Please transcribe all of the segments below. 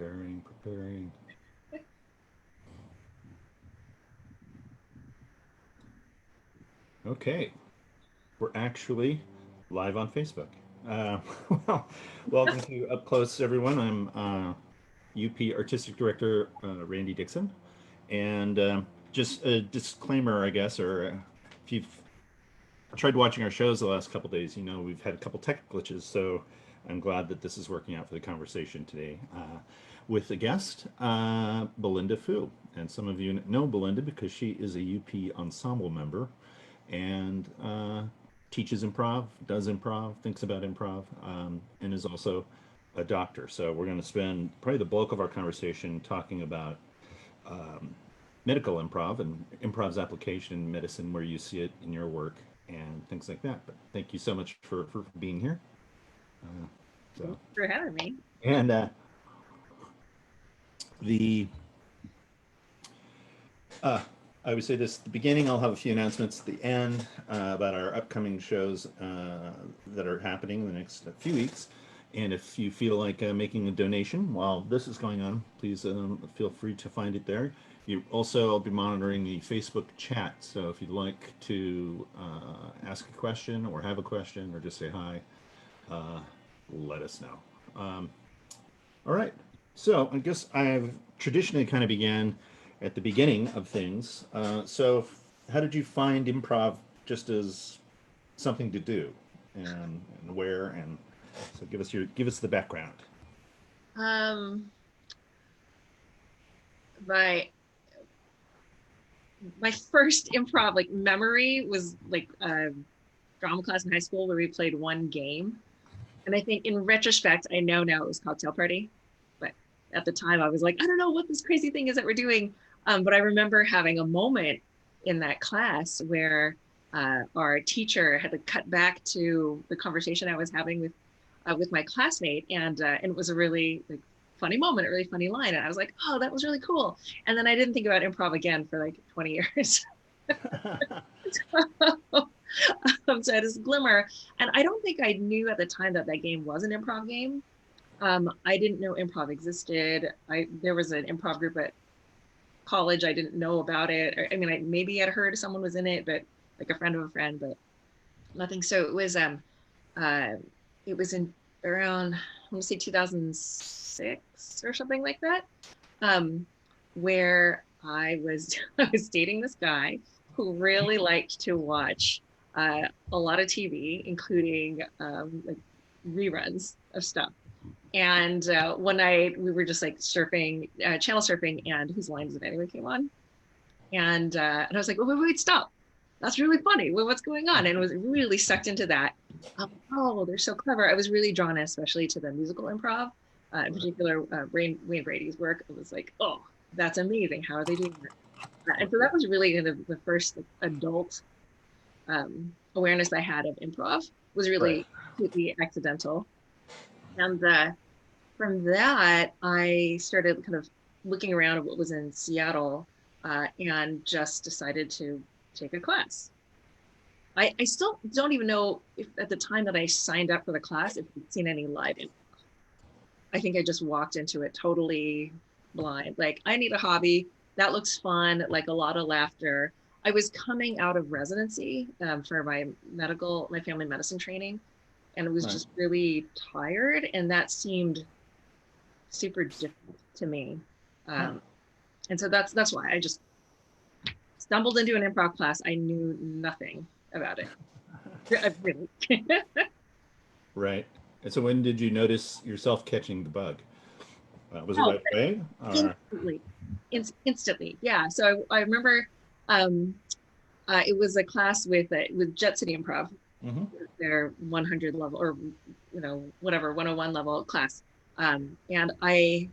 Preparing. Okay, we're actually live on Facebook. Uh, well, welcome to Up Close, everyone. I'm UP Artistic Director Randy Dixon. And just a disclaimer, I guess, or if you've tried watching our shows the last couple days, you know we've had a couple tech glitches. So I'm glad that this is working out for the conversation today with a guest, Belinda Fu. And some of you know Belinda because she is a UP ensemble member and teaches improv, does improv, thinks about improv, and is also a doctor. So we're going to spend probably the bulk of our conversation talking about medical improv and improv's application in medicine, where you see it in your work and things like that. But thank you so much for being here. Thanks for having me. And I would say this at the beginning. I'll have a few announcements at the end about our upcoming shows that are happening in the next few weeks. And if you feel like making a donation while this is going on, please feel free to find it there. I'll be monitoring the Facebook chat. So if you'd like to ask a question or have a question or just say hi, let us know. All right. So I guess I've traditionally kind of began at the beginning of things. So how did you find improv just as something to do and where? And so give us the background. My first improv memory was a drama class in high school where we played one game. And I think in retrospect, I know now it was Cocktail Party. But at the time I was like, I don't know what this crazy thing is that we're doing. But I remember having a moment in that class where our teacher had to cut back to the conversation I was having with my classmate, and it was a really funny moment, a really funny line, and I was like, oh, that was really cool. And then I didn't think about improv again for 20 years. So I had this glimmer, and I don't think I knew at the time that game was an improv game. I didn't know improv existed. There was an improv group at college. I didn't know about it. I mean, I maybe had heard someone was in it, but a friend of a friend, but nothing. So it was in around, I want to say 2006 or something like that, where I was dating this guy who really liked to watch a lot of TV, including reruns of stuff. And one night we were just surfing, channel surfing, and Whose Line Is It Anyway came on. And I was like, wait, stop. That's really funny. What's going on? And I was really sucked into that. Oh, they're so clever. I was really drawn especially to the musical improv, in particular Wayne Brady's work. I was like, oh, that's amazing. How are they doing that? And so that was really the first adult awareness I had of improv. Was really completely accidental. And from that, I started kind of looking around at what was in Seattle and just decided to take a class. I still don't even know if at the time that I signed up for the class, if we'd seen any live improv. I think I just walked into it totally blind. I need a hobby. That looks fun, a lot of laughter. I was coming out of residency for my family medicine training, and I was just really tired, and that seemed super different to me. And so that's why I just stumbled into an improv class. I knew nothing about it. Really. Right. And so when did you notice yourself catching the bug? Was it right away? Instantly. Yeah. So I remember it was a class with Jet City Improv, their 100 level or whatever 101 level class, and I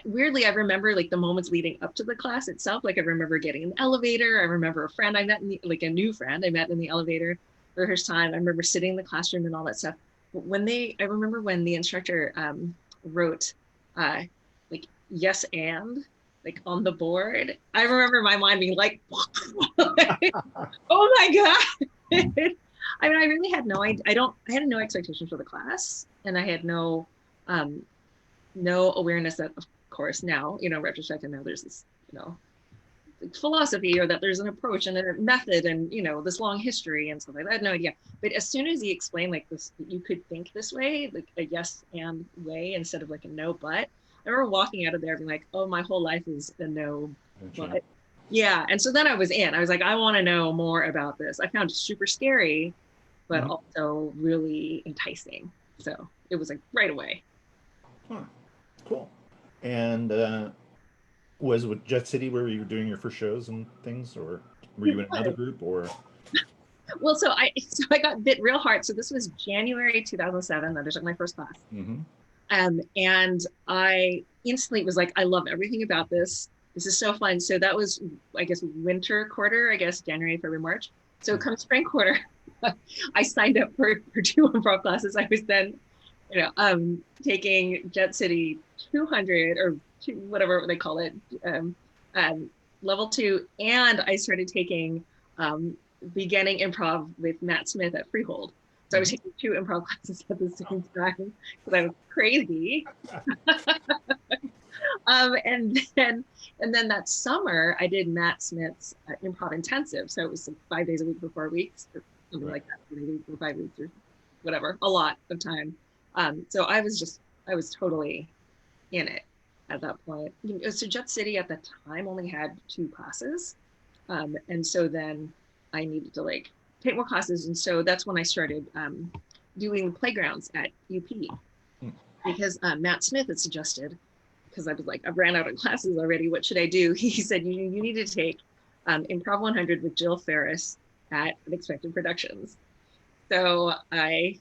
weirdly I remember the moments leading up to the class itself. I remember getting in the elevator. I remember a friend I met a new friend I met in the elevator for the first time. I remember sitting in the classroom and all that stuff. But I remember when the instructor wrote yes and on the board, I remember my mind being oh my God. I mean, I really had no idea. I had no expectations for the class, and I had no no awareness that, of course, now, retrospective, now there's this, philosophy, or that there's an approach and a method and, this long history and stuff like that. I had no idea. But as soon as he explained like this, you could think this way, like a yes and way instead of like a no but, I remember walking out of there being like, oh, my whole life is a no but. Yeah. And so then I was in. I was like, I want to know more about this. I found it super scary, but also really enticing. So it was like right away. Huh. Cool. And was with Jet City where you were doing your first shows and things, or were you in another group, or? Well, so I got bit real hard. So this was January 2007 that I took my first class. And I instantly was like, I love everything about this. This is so fun. So that was, I guess, winter quarter, January, February, March. So come spring quarter, I signed up for 2 improv classes. I was then, taking Jet City 200 or whatever they call it, level 2. And I started taking beginning improv with Matt Smith at Freehold. So I was taking 2 improv classes at the same time because I was crazy. And then that summer I did Matt Smith's improv intensive. So it was like 5 days a week for 4 weeks, or something like that, 4 days for 5 weeks or whatever, a lot of time. So I was totally in it at that point. So Jet City at the time only had 2 classes. And so then I needed to like take more classes. And so that's when I started doing playgrounds at UP, because Matt Smith had suggested, because I was like, I've ran out of classes already. What should I do? He said, you need to take Improv 100 with Jill Ferris at Unexpected Productions. So I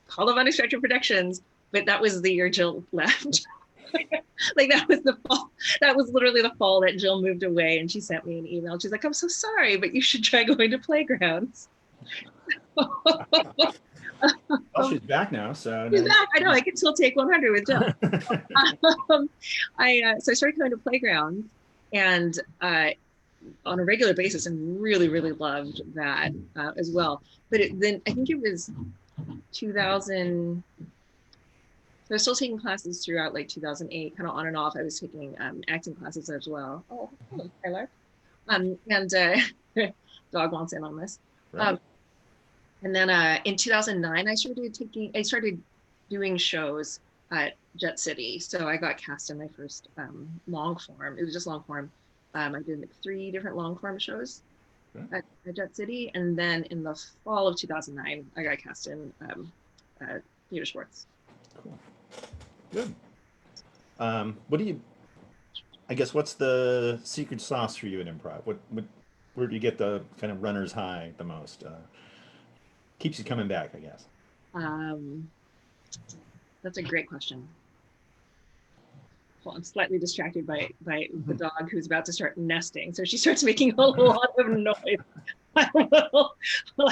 called up Unexpected Productions, but that was the year Jill left. Like that was the fall. That was literally the fall that Jill moved away, and she sent me an email. She's like, I'm so sorry, but you should try going to playgrounds. Well, she's back now, so she's back. I know I can still take 100 with Jill. So I started going to playgrounds, and on a regular basis, and really, really loved that as well. But then I think it was 2000. So I was still taking classes throughout like 2008, kind of on and off. I was taking acting classes as well. Oh, hello, Tyler. And dog wants in on this. Right. And then in 2009, I started doing shows at Jet City. So I got cast in my first long form. It was just long form. I did like 3 different long form shows at Jet City. And then in the fall of 2009, I got cast in theater sports. Cool. Good. What do you, I guess, what's the secret sauce for you in improv? Where do you get the kind of runner's high the most? Keeps you coming back, I guess. That's a great question. Well, I'm slightly distracted by the dog who's about to start nesting. So she starts making a lot of noise. I'll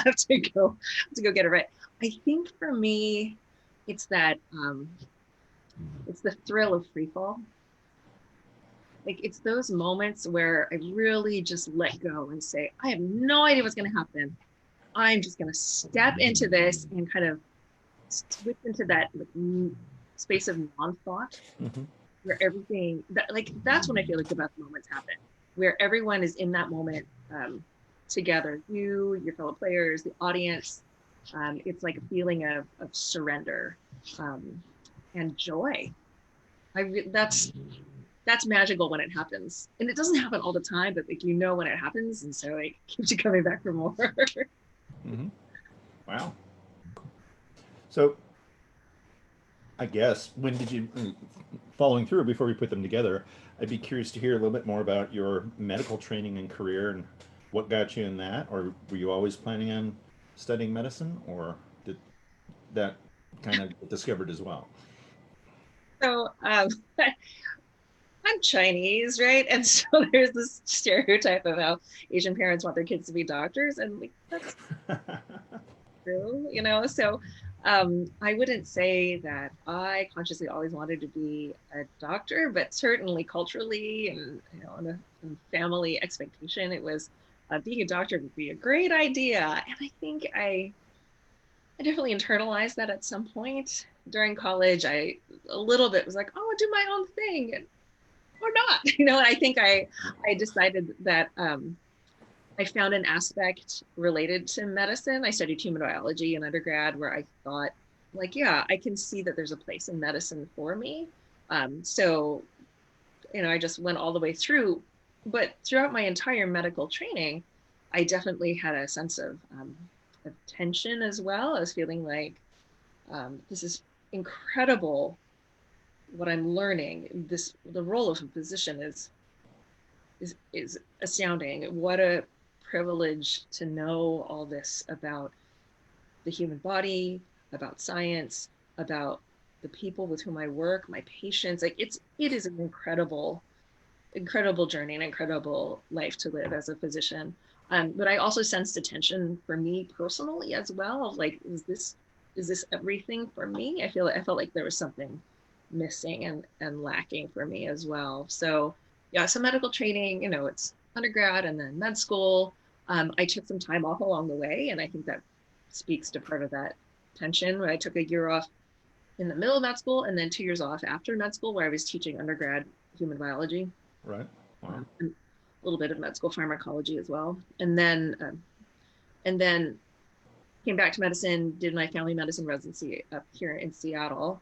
have to go get her right. I think for me, it's that it's the thrill of free fall. Like it's those moments where I really just let go and say, I have no idea what's going to happen. I'm just going to step into this and kind of switch into that like space of non-thought, where everything that's when I feel like the best moments happen, where everyone is in that moment together, your fellow players, the audience. It's like a feeling of surrender and joy. That's magical when it happens, and it doesn't happen all the time, but like when it happens, and so it keeps you coming back for more. Wow. So I guess when did you, following through before we put them together, I'd be curious to hear a little bit more about your medical training and career and what got you in that, or were you always planning on studying medicine, or did that kind of get discovered as well? So I'm Chinese, right? And so there's this stereotype of how Asian parents want their kids to be doctors, and like that's true, So I wouldn't say that I consciously always wanted to be a doctor, but certainly culturally and on a family expectation, it was being a doctor would be a great idea. And I think I definitely internalized that at some point. during college, I a little bit was like, oh, I'll do my own thing, or not. You know, I think I decided that I found an aspect related to medicine. I studied human biology in undergrad where I thought, like, yeah, I can see that there's a place in medicine for me. So, you know, I just went all the way through. But throughout my entire medical training, I definitely had a sense of tension as well. I was feeling like this is incredible what I'm learning. The role of a physician is astounding. What a privilege to know all this about the human body, about science, about the people with whom I work, my patients. Like it is an incredible journey, an incredible life to live as a physician. But I also sensed a tension for me personally as well. Like, is this everything for me? I felt like there was something missing and lacking for me as well. So yeah, so medical training, you know, it's undergrad and then med school. I took some time off along the way, and I think that speaks to part of that tension where I took a year off in the middle of med school and then 2 years off after med school where I was teaching undergrad human biology. Right. Wow. And a little bit of med school pharmacology as well. And then came back to medicine, did my family medicine residency up here in Seattle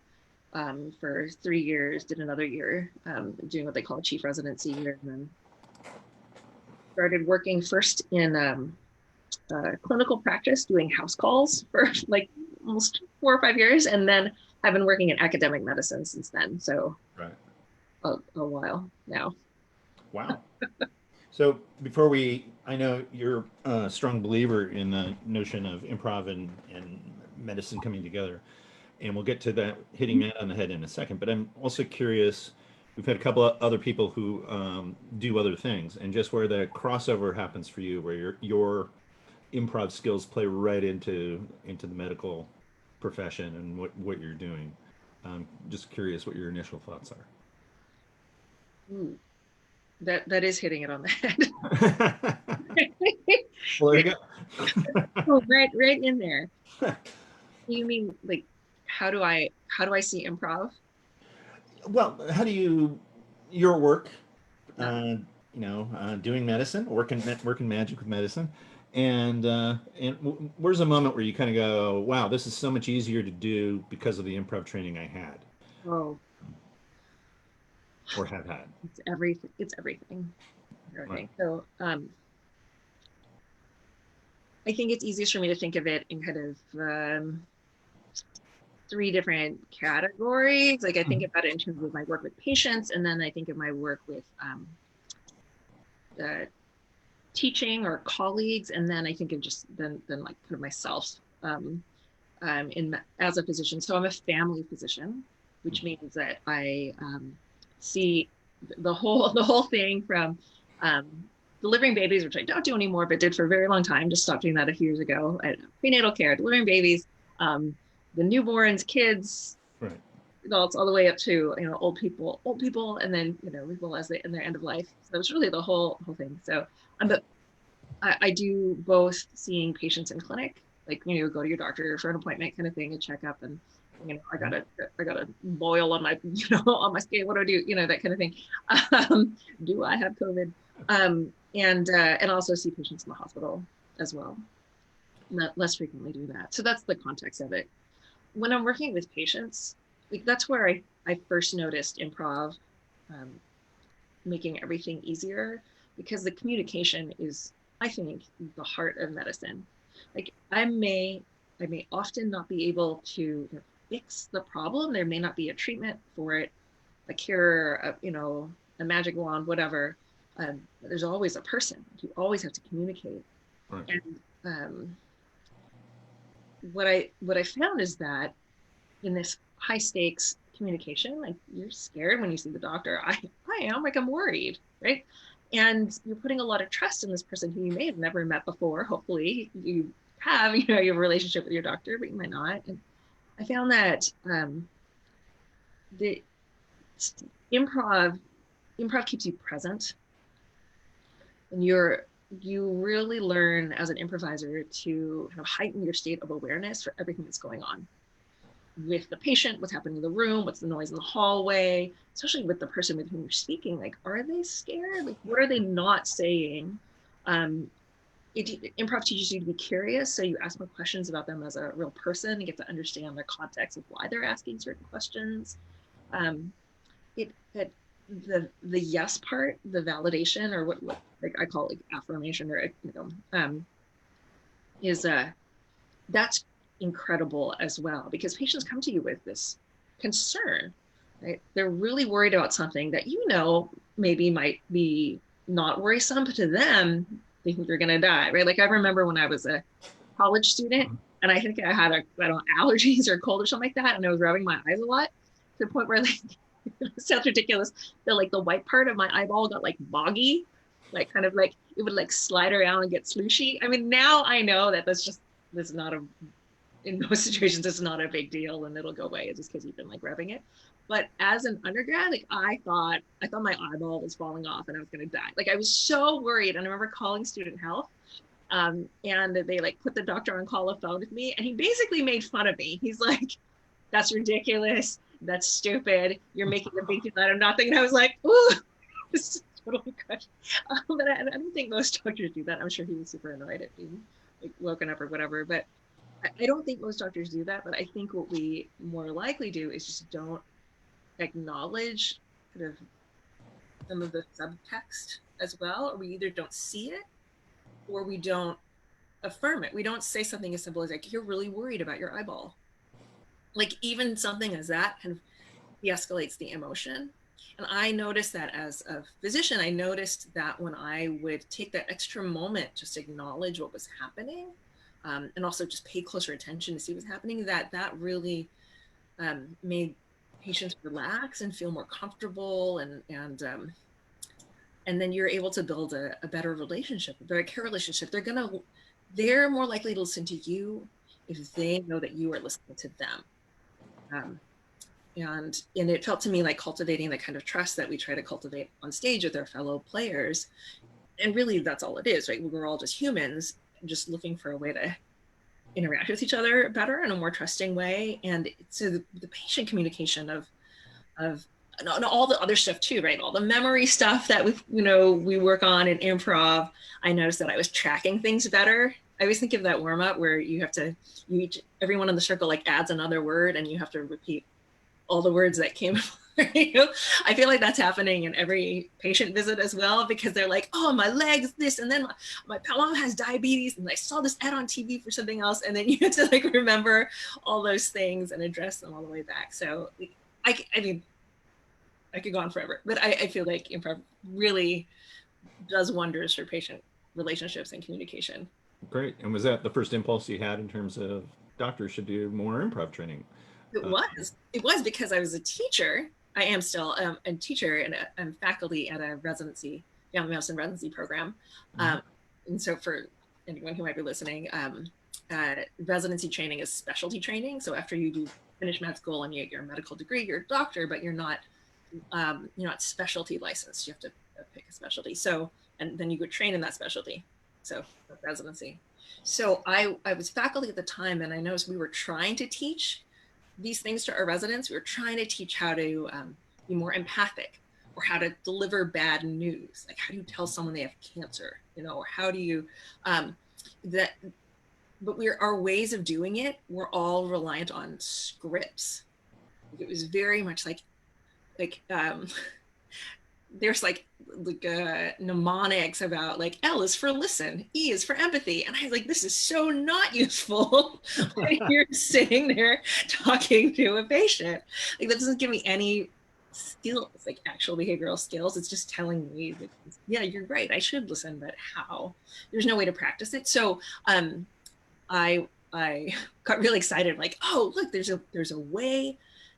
for 3 years, did another year doing what they call a chief residency year, and then started working first in clinical practice, doing house calls for like almost 4 or 5 years, and then I've been working in academic medicine since then. So Right. a while now. Wow. So before I know you're a strong believer in the notion of improv and medicine coming together, and we'll get to that hitting that on the head in a second. But I'm also curious. We've had a couple of other people who do other things, and just where the crossover happens for you, where your improv skills play right into the medical profession and what you're doing. Just curious what your initial thoughts are. Ooh, that is hitting it on the head. Well, there you go. Oh, right in there. You mean like how do I see improv? Well, how do your work, doing medicine, working magic with medicine, and where's a moment where you kind of go, wow, this is so much easier to do because of the improv training I had Oh, or have had. it's everything. It's everything. Right. Everything. So I think it's easiest for me to think of it in kind of three different categories. Like I think Mhm. about it in terms of my work with patients, and then I think of my work with uh, teaching or colleagues, and then I think of just then like kind of myself in as a physician. So I'm a family physician, which means that I see the whole thing from um, delivering babies, which I don't do anymore, but did for a very long time. Just stopped doing that a few years ago. Prenatal care, delivering babies, the newborns, kids, Right. adults, all the way up to old people, and then people as they in their end of life. So it's really the whole thing. So but I do both seeing patients in clinic, like go to your doctor for an appointment kind of thing, a checkup, and I got a boil on my on my skin. What do I do? That kind of thing. Do I have COVID? And also see patients in the hospital as well. Not less frequently do that. So that's the context of it. When I'm working with patients, like that's where I first noticed improv um, making everything easier, because the communication is, I think, the heart of medicine. Like I may often not be able to fix the problem. There may not be a treatment for it, a cure, a magic wand, whatever. There's always a person. You always have to communicate. Right. And what I found is that in this high stakes communication, like you're scared when you see the doctor. I am, like, I'm worried, right? And you're putting a lot of trust in this person who you may have never met before. Hopefully you have, you have a relationship with your doctor, but you might not. And I found that the improv keeps you present, and you really learn as an improviser to kind of heighten your state of awareness for everything that's going on. with the patient, what's happening in the room, what's the noise in the hallway, especially with the person with whom you're speaking. Like, are they scared? Like, what are they not saying? Improv teaches you to be curious, so you ask more questions about them as a real person and get to understand their context of why they're asking certain questions. The yes part, the validation, or what like I call it, like affirmation, or is that's incredible as well, because patients come to you with this concern, right? They're really worried about something that maybe might be not worrisome, but to them, they think they're gonna die, right? Like I remember when I was a college student, and I think I had allergies or cold or something like that, and I was rubbing my eyes a lot to the point where like it sounds ridiculous that like the white part of my eyeball got like boggy, like kind of like it would like slide around and get slushy. I mean, now I know that that's not in most situations, it's not a big deal and it'll go away just because you've been like rubbing it. But as an undergrad, like I thought my eyeball was falling off and I was going to die. Like I was so worried. And I remember calling student health, and they like put the doctor on call phone with me, and he basically made fun of me. He's like, "That's ridiculous. That's stupid. You're making a big deal out of nothing." And I was like, "Ooh, this is totally good." But I don't think most doctors do that. I'm sure he was super annoyed at being like woken up or whatever. But I don't think most doctors do that. But I think what we more likely do is just don't acknowledge kind of some of the subtext as well, or we either don't see it or we don't affirm it. We don't say something as simple as like, "You're really worried about your eyeball." Like even something as that kind of de-escalates the emotion. And I noticed that as a physician, I noticed that when I would take that extra moment just to acknowledge what was happening, and also just pay closer attention to see what's happening, that really made patients relax and feel more comfortable, and then you're able to build a better relationship, a better care relationship. They're more likely to listen to you if they know that you are listening to them. And it felt to me like cultivating the kind of trust that we try to cultivate on stage with our fellow players. And really that's all it is, right? We're all just humans just looking for a way to interact with each other better in a more trusting way. And so the patient communication of and all the other stuff too, right? All the memory stuff that we work on in improv. I noticed that I was tracking things better. I always think of that warm up where everyone in the circle like adds another word and you have to repeat all the words that came before you. I feel like that's happening in every patient visit as well, because they're like, "Oh, my leg's this, and then my mom has diabetes, and I saw this ad on TV for something else," and then you have to like remember all those things and address them all the way back. So I mean, I could go on forever, but I feel like improv really does wonders for patient relationships and communication. Great. And was that the first impulse you had in terms of doctors should do more improv training? It was because I was a teacher. I am still a teacher and I'm faculty at a family medicine residency program. And so for anyone who might be listening, residency training is specialty training. So after you finish med school and you get your medical degree, you're a doctor, but you're not specialty licensed. You have to pick a specialty. So, and then you go train in that specialty. So residency. So I was faculty at the time, and I noticed we were trying to teach these things to our residents. We were trying to teach how to be more empathic, or how to deliver bad news. Like, how do you tell someone they have cancer, or how do you, but our ways of doing it were all reliant on scripts. It was very much like there's like mnemonics about like L is for listen, E is for empathy. And I was like, this is so not useful when you're sitting there talking to a patient. Like that doesn't give me any skills, like actual behavioral skills. It's just telling me that, yeah, you're right, I should listen, but how? There's no way to practice it. So I got really excited, like, oh, look, there's a way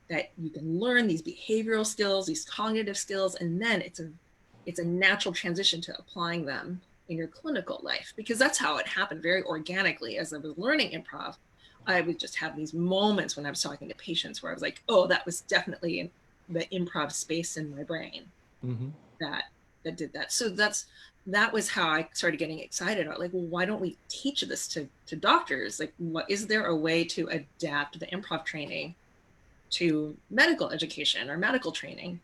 that you can learn these behavioral skills, these cognitive skills, and then it's a natural transition to applying them in your clinical life, because that's how it happened very organically. As I was learning improv, I would just have these moments when I was talking to patients where I was like, oh, that was definitely in the improv space in my brain that did that. So that was how I started getting excited about, like, well, why don't we teach this to doctors? Like, is there a way to adapt the improv training to medical education or medical training.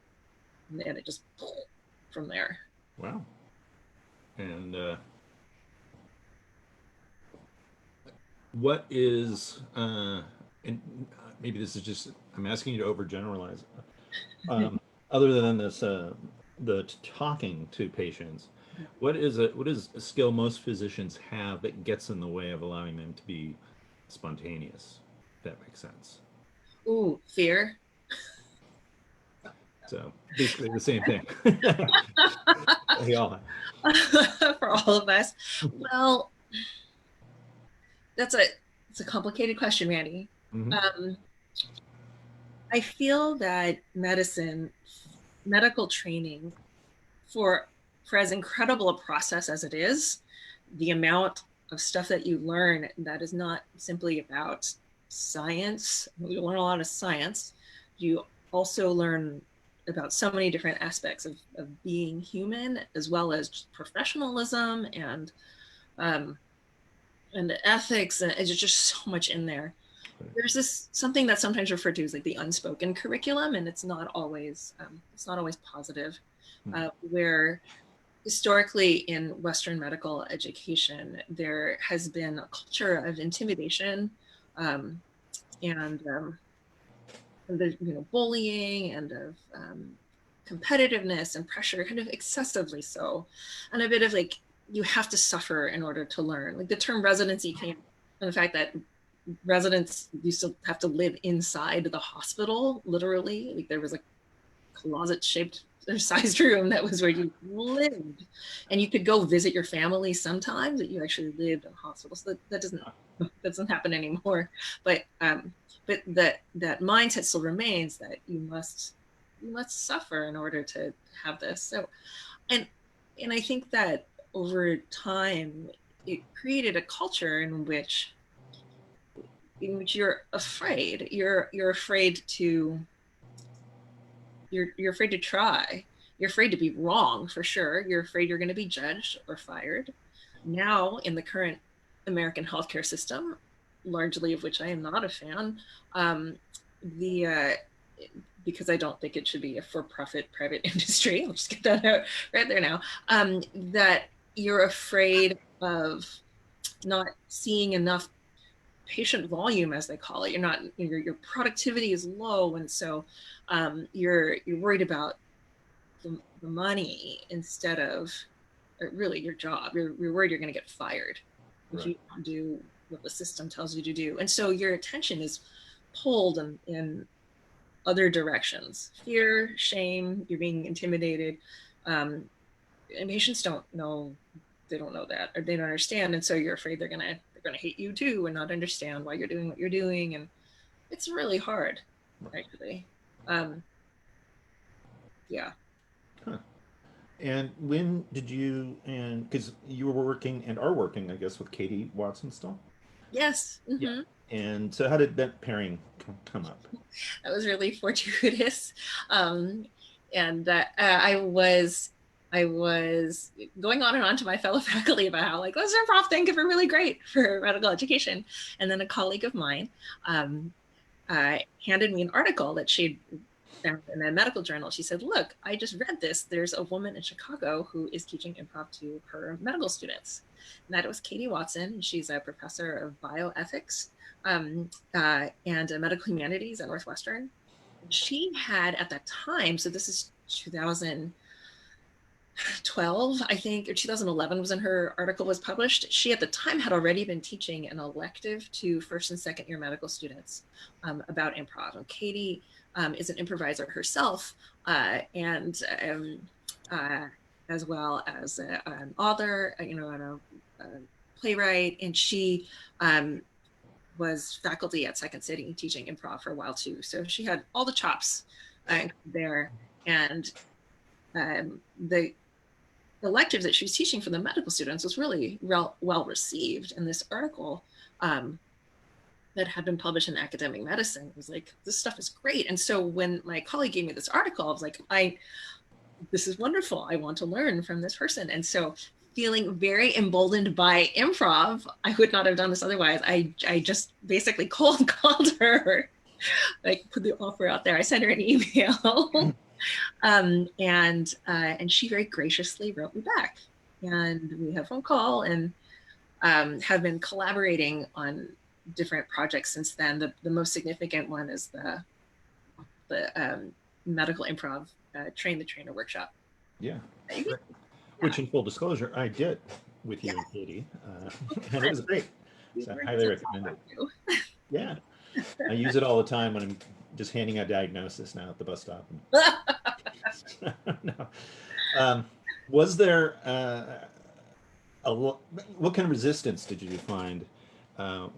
And it just from there. Wow. And what is, and maybe this is just, I'm asking you to overgeneralize. Other than this, the talking to patients, what is a skill most physicians have that gets in the way of allowing them to be spontaneous? If that makes sense. Ooh, fear. So basically the same thing. We all For all of us. Well, it's a complicated question, Randy. Mm-hmm. I feel that medical training, for as incredible a process as it is, the amount of stuff that you learn that is not simply about science. You learn a lot of science. You also learn about so many different aspects of being human, as well as professionalism and ethics, and it's just so much in there. There's this something that's sometimes referred to as like the unspoken curriculum, and it's not always positive. Where historically in Western medical education, there has been a culture of intimidation and the bullying and of competitiveness and pressure, kind of excessively so, and a bit of like you have to suffer in order to learn. Like the term residency came from the fact that residents used to have to live inside the hospital, literally. Like there was a closet-shaped sized room that was where you lived, and you could go visit your family sometimes, that you actually lived in a hospital. So that doesn't happen anymore. But that mindset still remains, that you must suffer in order to have this. So, and I think that over time, it created a culture in which you're afraid. You're afraid to. You're afraid to try. You're afraid to be wrong, for sure. You're afraid you're going to be judged or fired. Now, in the current American healthcare system, largely of which I am not a fan, because I don't think it should be a for-profit private industry. I'll just get that out right there now. That you're afraid of not seeing enough patient volume, as they call it. Your productivity is low, and so you're worried about the money instead of really your job. You're worried you're going to get fired if you don't do what the system tells you to do, and so your attention is pulled in other directions: fear, shame. You're being intimidated, and patients don't know. They don't know that, or they don't understand, and so you're afraid they're gonna hate you too and not understand why you're doing what you're doing, and it's really hard, actually. Yeah. Huh. And when did you, and because you were working and are working, I guess, with Katie Watson still? Yes. Mm-hmm. Yeah. And so how did that pairing come up? That was really fortuitous. And I was going on and on to my fellow faculty about how, like, this improv thing could be really great for medical education. And then a colleague of mine handed me an article that she'd found in a medical journal. She said, look, I just read this. There's a woman in Chicago who is teaching improv to her medical students. And that was Katie Watson. She's a professor of bioethics and medical humanities at Northwestern. She had, at that time, so this is 2012, I think, or 2011 was when her article was published. She at the time had already been teaching an elective to first and second year medical students about improv. And Katie is an improviser herself, and as well as an author, and a playwright. And she was faculty at Second City teaching improv for a while too. So she had all the chops there. And the elective that she was teaching for the medical students was really well received. And this article that had been published in Academic Medicine was like, this stuff is great. And so when my colleague gave me this article, I was like, this is wonderful. I want to learn from this person. And so, feeling very emboldened by improv, I would not have done this otherwise. I just basically cold called her like put the offer out there. I sent her an email, and she very graciously wrote me back, and we had a phone call and have been collaborating on different projects since then. The most significant one is the medical improv train the trainer workshop. Yeah. Yeah. Which, in full disclosure, I did with you and Katie, and it was great. So I highly recommend it. Yeah, I use it all the time when I'm just handing out diagnosis now at the bus stop. No. Was there what kind of resistance did you find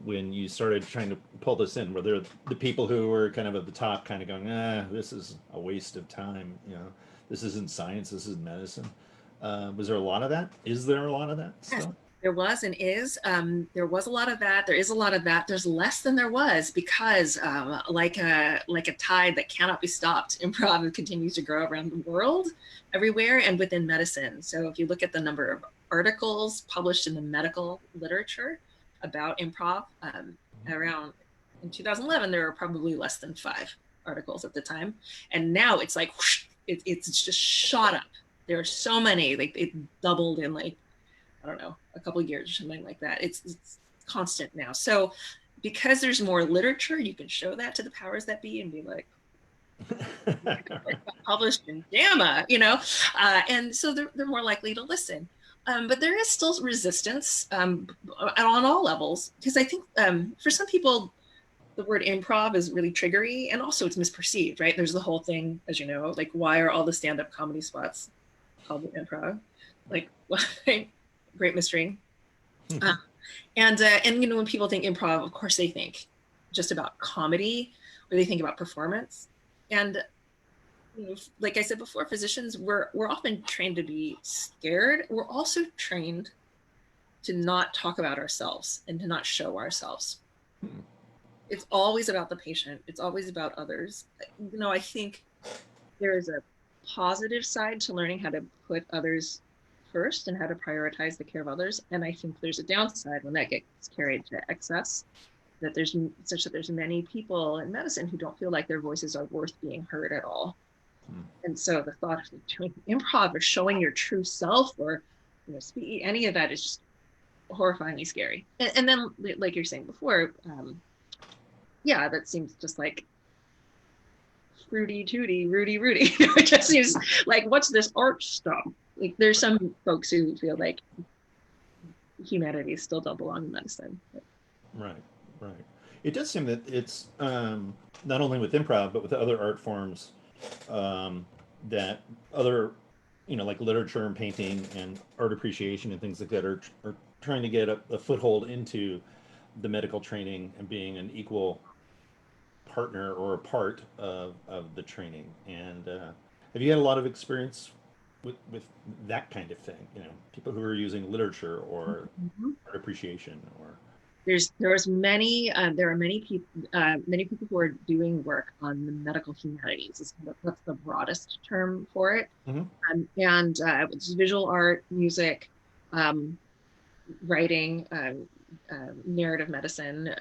when you started trying to pull this in? Were there the people who were kind of at the top, kind of going, this is a waste of time, this isn't science, this is medicine? Was there a lot of that? Is there a lot of that still? There was and is. There was a lot of that. There is a lot of that. There's less than there was because like a tide that cannot be stopped, improv continues to grow around the world, everywhere, and within medicine. So if you look at the number of articles published in the medical literature about improv, around in 2011, there were probably less than 5 articles at the time. And now it's like, whoosh, it's just shot up. There are so many, like it doubled in like, I don't know, a couple of years or something like that. It's constant now. So because there's more literature, you can show that to the powers that be and be like, published in JAMA, and so they're more likely to listen. But there is still resistance on all levels, because I think for some people, the word improv is really triggery, and also it's misperceived, right? There's the whole thing, as you know, like, why are all the stand-up comedy spots called improv? Like, great mystery. And when people think improv, of course they think just about comedy, or they think about performance. And like I said before, physicians, we're often trained to be scared. We're also trained to not talk about ourselves and to not show ourselves. It's always about the patient. It's always about others. I think there is a positive side to learning how to put others first and how to prioritize the care of others. And I think there's a downside when that gets carried to excess, that there's many people in medicine who don't feel like their voices are worth being heard at all. And so the thought of doing improv or showing your true self or any of that is just horrifyingly scary. And then, like you're saying before, that seems just like fruity tooty, Rudy. It just seems like, what's this art stuff? Like, there's some folks who feel like humanities still don't belong in medicine. Right. It does seem that it's not only with improv, but with other art forms that other, like literature and painting and art appreciation and things like that are trying to get a foothold into the medical training and being an equal partner or a part of the training. And have you had a lot of experience with that kind of thing? People who are using literature or art appreciation, or there are many people who are doing work on the medical humanities. That's the broadest term for it. And it's visual art, music, writing, narrative medicine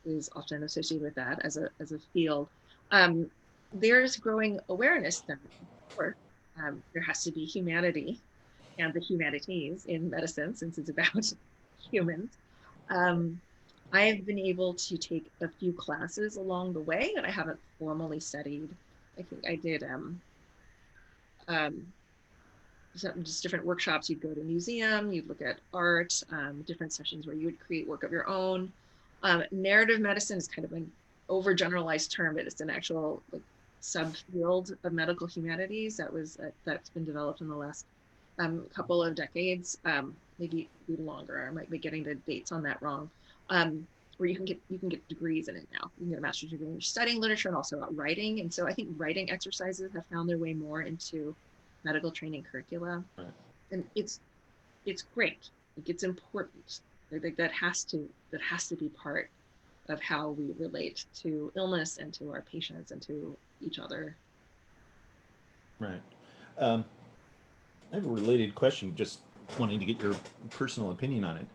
is often associated with that as a field. There's growing awareness that, of course, there has to be humanity and the humanities in medicine, since it's about humans. I have been able to take a few classes along the way that I haven't formally studied. I think I did just different workshops. You'd go to a museum, you'd look at art, different sessions where you would create work of your own. Narrative medicine is kind of an overgeneralized term, but it's an actual subfield of medical humanities that's been developed in the last couple of decades, maybe longer. I might be getting the dates on that wrong. Where you can get degrees in it now. You can get a master's degree in studying literature and also about writing. And so I think writing exercises have found their way more into medical training curricula. Right. And it's great. It's important. I think that has to be part of how we relate to illness and to our patients and to each other. Right. I have a related question, just wanting to get your personal opinion on it.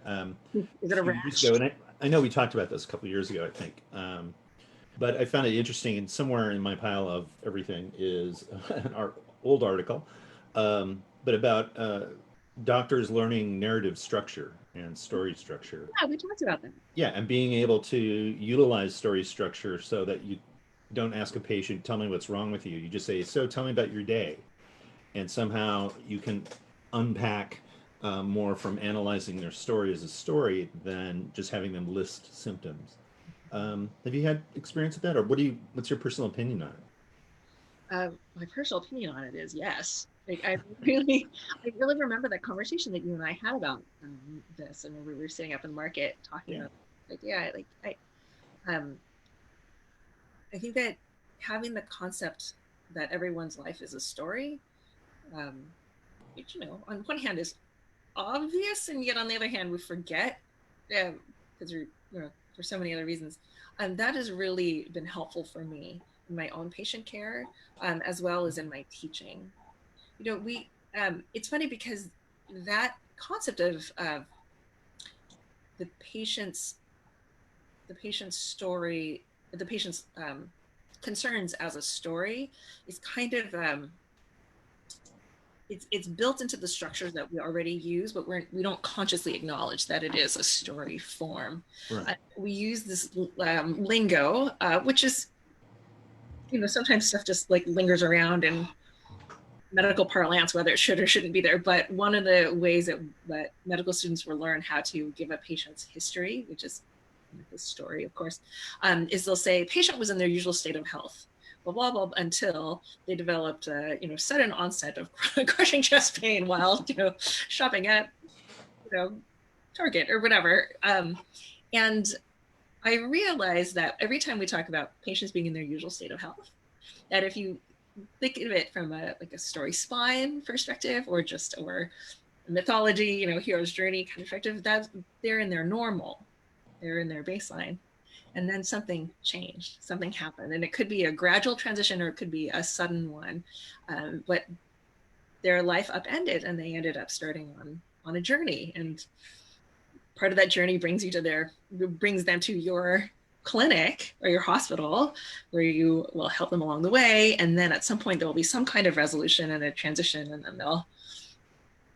Is it a rash? And I know we talked about this a couple of years ago, I think. But I found it interesting, and somewhere in my pile of everything is an old article, but about doctors learning narrative structure and story structure. Yeah, we talked about that. Yeah, and being able to utilize story structure so that you don't ask a patient, tell me what's wrong with you. You just say, so tell me about your day. And somehow you can unpack more from analyzing their story as a story than just having them list symptoms. Have you had experience with that, or what's your personal opinion on it? My personal opinion on it is yes. Like I really remember that conversation that you and I had about this, and we were sitting up in the market talking Yeah. about, like, yeah, like um, I think that having the concept that everyone's life is a story, um, which, on one hand is obvious, and yet on the other hand we forget, because we're, for so many other reasons, and that has really been helpful for me in my own patient care, as well as in my teaching. We it's funny because that concept of the patient's the patient's story, the patient's concerns as a story is kind of it's built into the structures that we already use, but we don't consciously acknowledge that it is a story form. Right. We use this lingo, which is, sometimes stuff just like lingers around in medical parlance, whether it should or shouldn't be there. But one of the ways that medical students will learn how to give a patient's history, which is his story, of course, is they'll say patient was in their usual state of health, blah blah blah, until they developed sudden onset of crushing chest pain while shopping at Target or whatever. And I realized that every time we talk about patients being in their usual state of health, that if you think of it from a story spine perspective, or mythology, hero's journey kind of perspective, that they're in their normal, they're in their baseline, and then something changed, something happened, and it could be a gradual transition or it could be a sudden one, but their life upended and they ended up starting on a journey, and part of that journey brings them to your clinic or your hospital, where you will help them along the way, and then at some point there will be some kind of resolution and a transition, and then they'll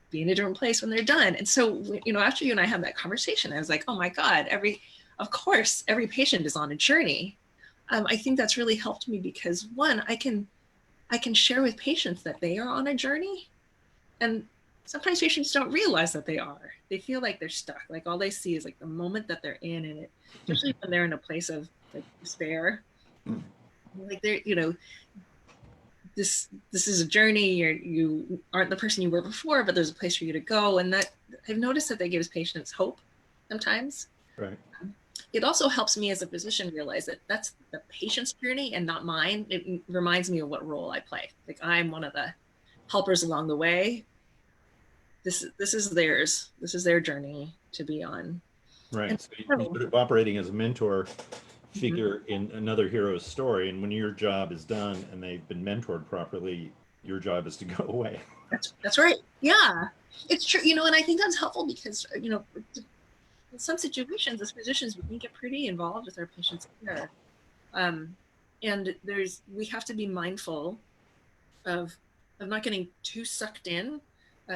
be in a different place when they're done. And so, after you and I had that conversation, I was like, oh my God, of course, every patient is on a journey. I think that's really helped me because, one, I can share with patients that they are on a journey, and sometimes patients don't realize that they are. They feel like they're stuck. Like all they see is like the moment that they're in it, especially when they're in a place of like despair. Like they're, this is a journey. You aren't the person you were before, but there's a place for you to go. And that, I've noticed that gives patients hope sometimes. Right. It also helps me as a physician realize that that's the patient's journey and not mine. It reminds me of what role I play. Like I'm one of the helpers along the way. This is theirs. This is their journey to be on. Right. And So you're sort of operating as a mentor figure in another hero's story, and when your job is done and they've been mentored properly, your job is to go away. That's right. Yeah, it's true. And I think that's helpful because in some situations, as physicians, we can get pretty involved with our patients' care, and we have to be mindful of not getting too sucked in.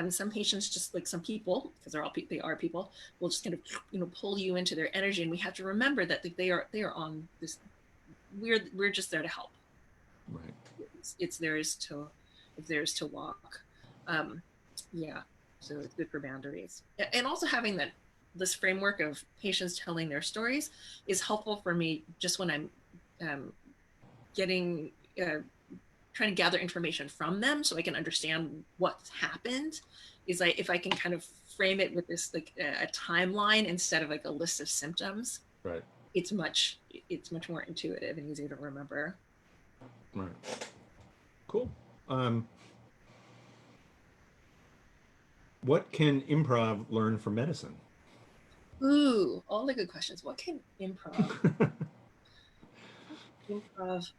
Some patients, just like some people, because they are people, will just kind of pull you into their energy, and we have to remember that they are on this. We're just there to help. Right. It's theirs to walk. Yeah, so it's good for boundaries, and also having this framework of patients telling their stories is helpful for me just when I'm getting trying to gather information from them so I can understand what's happened. Is like if I can kind of frame it with this like a timeline instead of like a list of symptoms, Right. it's much more intuitive and easier to remember. Right. Cool. Um, what can improv learn from medicine? Ooh, all the good questions. What can improv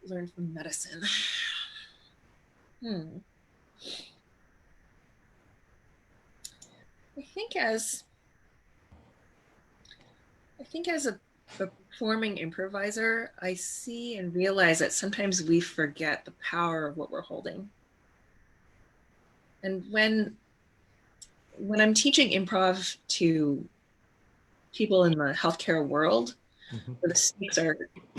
learn from medicine? Hmm. I think as a a performing improviser, I see and realize that sometimes we forget the power of what we're holding. And when I'm teaching improv to people in the healthcare world, where the stakes are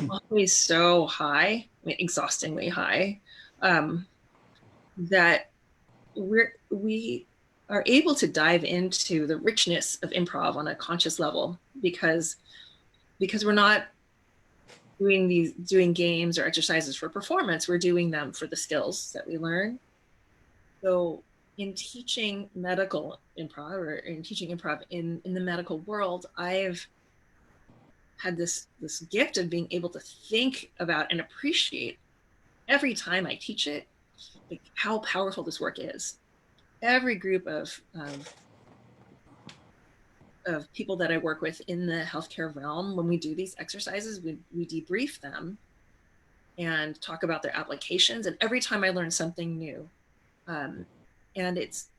always so high, I mean, exhaustingly high, that we are able to dive into the richness of improv on a conscious level because we're not doing games or exercises for performance. We're doing them for the skills that we learn. So in teaching medical improv or in teaching improv in the medical world, I've had this gift of being able to think about and appreciate every time I teach it, like how powerful this work is. Every group of people that I work with in the healthcare realm, when we do these exercises, we debrief them and talk about their applications. And every time I learn something new, and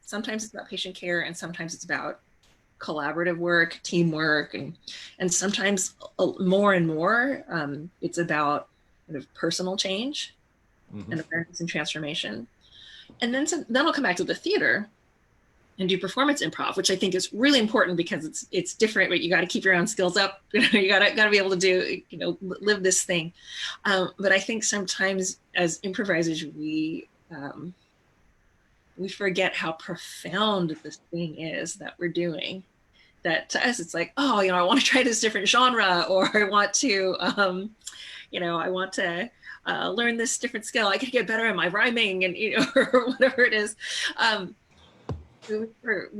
sometimes it's about patient care, and sometimes it's about collaborative work, teamwork, and sometimes more and more, it's about kind of personal change and awareness and transformation. And then I'll come back to the theater and do performance improv, which I think is really important because it's different, but you got to keep your own skills up. You got to be able to do, live this thing. But I think sometimes as improvisers, we forget how profound this thing is that we're doing. That to us, it's like, oh, I want to try this different genre, or I want to, learn this different skill. I could get better at my rhyming, and or whatever it is.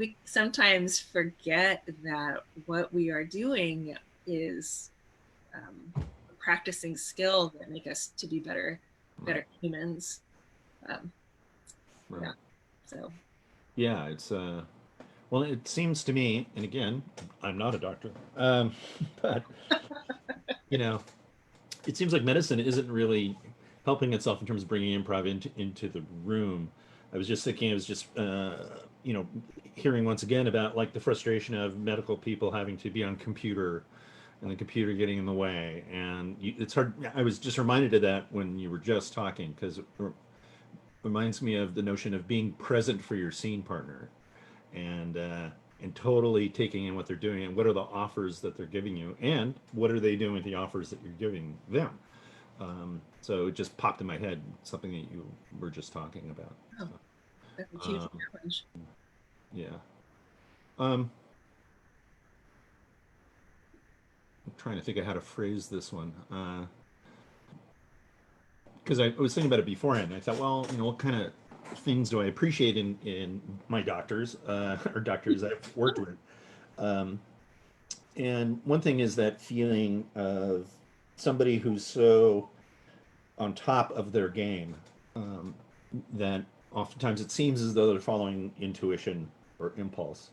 We sometimes forget that what we are doing is practicing skills that make us to be better humans. Right. Yeah. So. Yeah, it's well, it seems to me, and again, I'm not a doctor, but it seems like medicine isn't really helping itself in terms of bringing improv into the room. I was just thinking, I was just hearing once again about like the frustration of medical people having to be on computer and the computer getting in the way, and it's hard. I was just reminded of that when you were just talking, because it reminds me of the notion of being present for your scene partner, and totally taking in what they're doing and what are the offers that they're giving you and what are they doing with the offers that you're giving them. So it just popped in my head, something that you were just talking about. Oh, that's a huge challenge. Yeah. I'm trying to think of how to phrase this one. Because I was thinking about it beforehand. I thought, well, what kind of things do I appreciate in my doctors or doctors I've worked with? And one thing is that feeling of somebody who's so on top of their game that oftentimes it seems as though they're following intuition or impulse.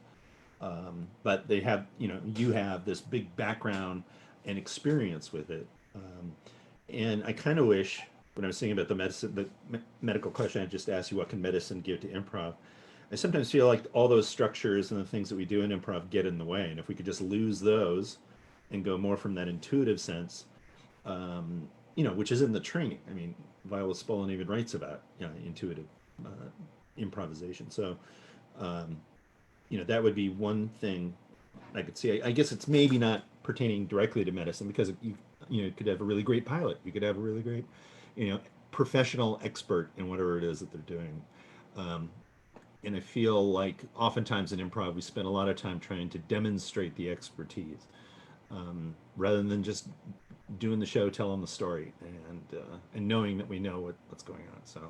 But they have, you have this big background and experience with it. And I kind of wish, when I was thinking about the medical question I just asked you, what can medicine give to improv? I sometimes feel like all those structures and the things that we do in improv get in the way. And if we could just lose those and go more from that intuitive sense, which is in the training. I mean, Viola Spolin even writes about intuitive improvisation. So, that would be one thing I could see. I guess it's maybe not pertaining directly to medicine because you could have a really great pilot. You could have a really great, professional expert in whatever it is that they're doing. And I feel like oftentimes in improv, we spend a lot of time trying to demonstrate the expertise rather than just doing the show, telling the story, and knowing that we know what's going on. So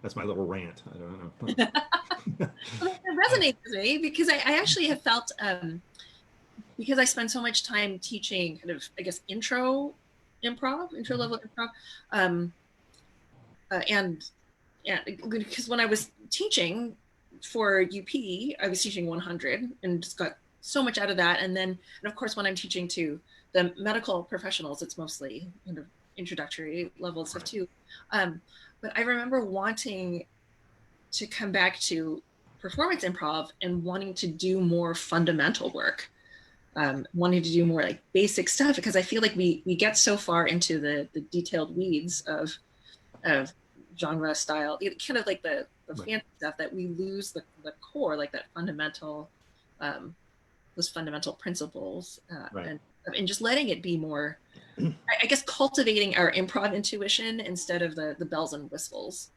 that's my little rant. I don't know. Well, it resonates with me because I actually have felt, because I spend so much time teaching kind of, I guess, intro level improv, and because when I was teaching for UP, I was teaching 100 and just got so much out of that. And of course, when I'm teaching to the medical professionals, it's mostly kind of introductory level stuff too. But I remember wanting to come back to performance improv and wanting to do more fundamental work. wanting to do more like basic stuff, because I feel like we get so far into the detailed weeds of genre style, kind of like the Right. fancy stuff, that we lose the core, like that fundamental, those fundamental principles, Right. and just letting it be more, I guess, cultivating our improv intuition instead of the bells and whistles.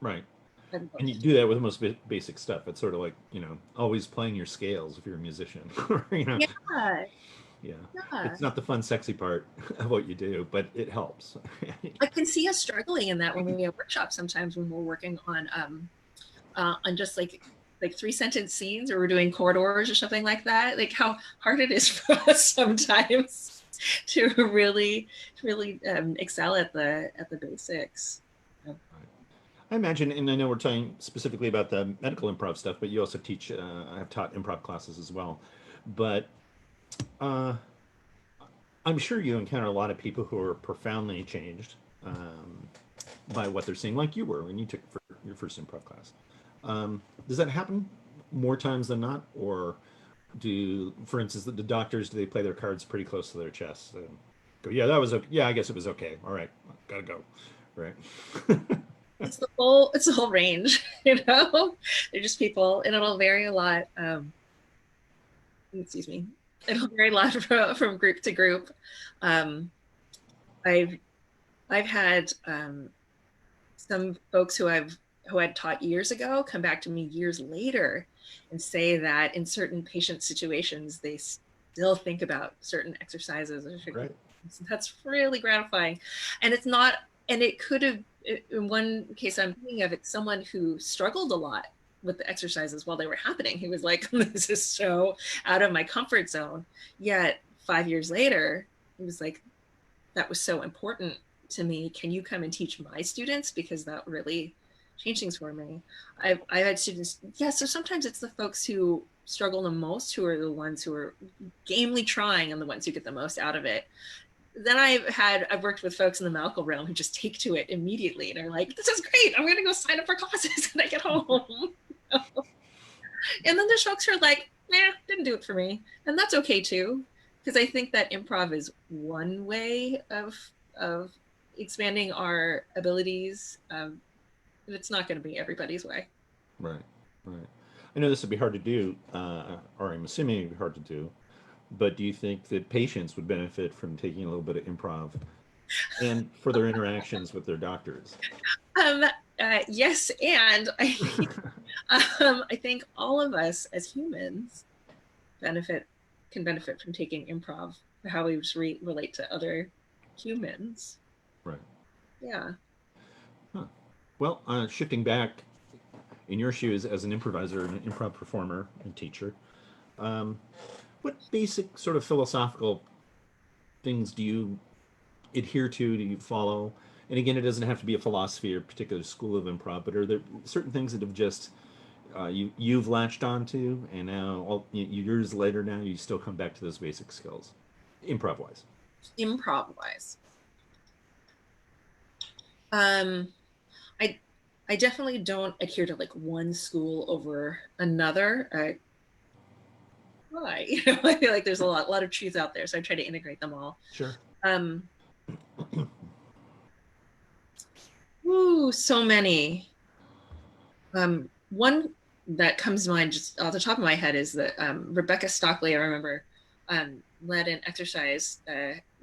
Right. And And you do that with the most basic stuff. It's sort of like, always playing your scales if you're a musician. yeah, Yeah. yeah. It's not the fun, sexy part of what you do, but it helps. I can see us struggling in that when we have workshops sometimes, when we're working on just like 3 sentence scenes, or we're doing corridors or something like that, like how hard it is for us sometimes to really excel at the basics. I imagine, and I know we're talking specifically about the medical improv stuff, but you also teach, I have taught improv classes as well. But uh, I'm sure you encounter a lot of people who are profoundly changed by what they're seeing, like you were when you took your first improv class. Does that happen more times than not? Or for instance, the doctors, do they play their cards pretty close to their chests and go, yeah, that was okay. Yeah, I guess it was okay. All right, gotta go. Right. It's the whole range, you know. They're just people, and it'll vary a lot. Excuse me. It'll vary a lot from group to group. Um, I've I've had some folks who I'd taught years ago come back to me years later and say that in certain patient situations they still think about certain exercises or certain, Right. that's really gratifying. And it's not, and it could have, in one case I'm thinking of, it's someone who struggled a lot with the exercises while they were happening. He was like, this is so out of my comfort zone. Yet 5 years later, he was like, that was so important to me. Can you come and teach my students? Because that really changed things for me. I've had students, yeah, so sometimes it's the folks who struggle the most who are the ones who are gamely trying and the ones who get the most out of it. Then I've worked with folks in the medical realm who just take to it immediately and are like, this is great, I'm gonna go sign up for classes when I get home. And then there's folks who are like, nah, didn't do it for me. And that's okay too. Because I think that improv is one way of expanding our abilities. But it's not going to be everybody's way. Right. Right. I know this would be hard to do, or I'm assuming it'd be hard to do, but do you think that patients would benefit from taking a little bit of improv and for their interactions with their doctors? Um, yes, and I think all of us as humans benefit can benefit from taking improv for how we relate to other humans. Right. Yeah. Huh. Well, shifting back in your shoes as an improviser and an improv performer and teacher, um, what basic sort of philosophical things do you adhere to? Do you follow? And again, it doesn't have to be a philosophy or a particular school of improv, but are there certain things that have just you've latched onto, and now years later now you still come back to those basic skills, improv wise? Improv wise. Um, I I definitely don't adhere to like one school over another. Why? You know, I feel like there's a lot of truth out there, so I try to integrate them all. Sure. Um, ooh, so many. One that comes to mind just off the top of my head is that Rebecca Stockley, I remember, led an exercise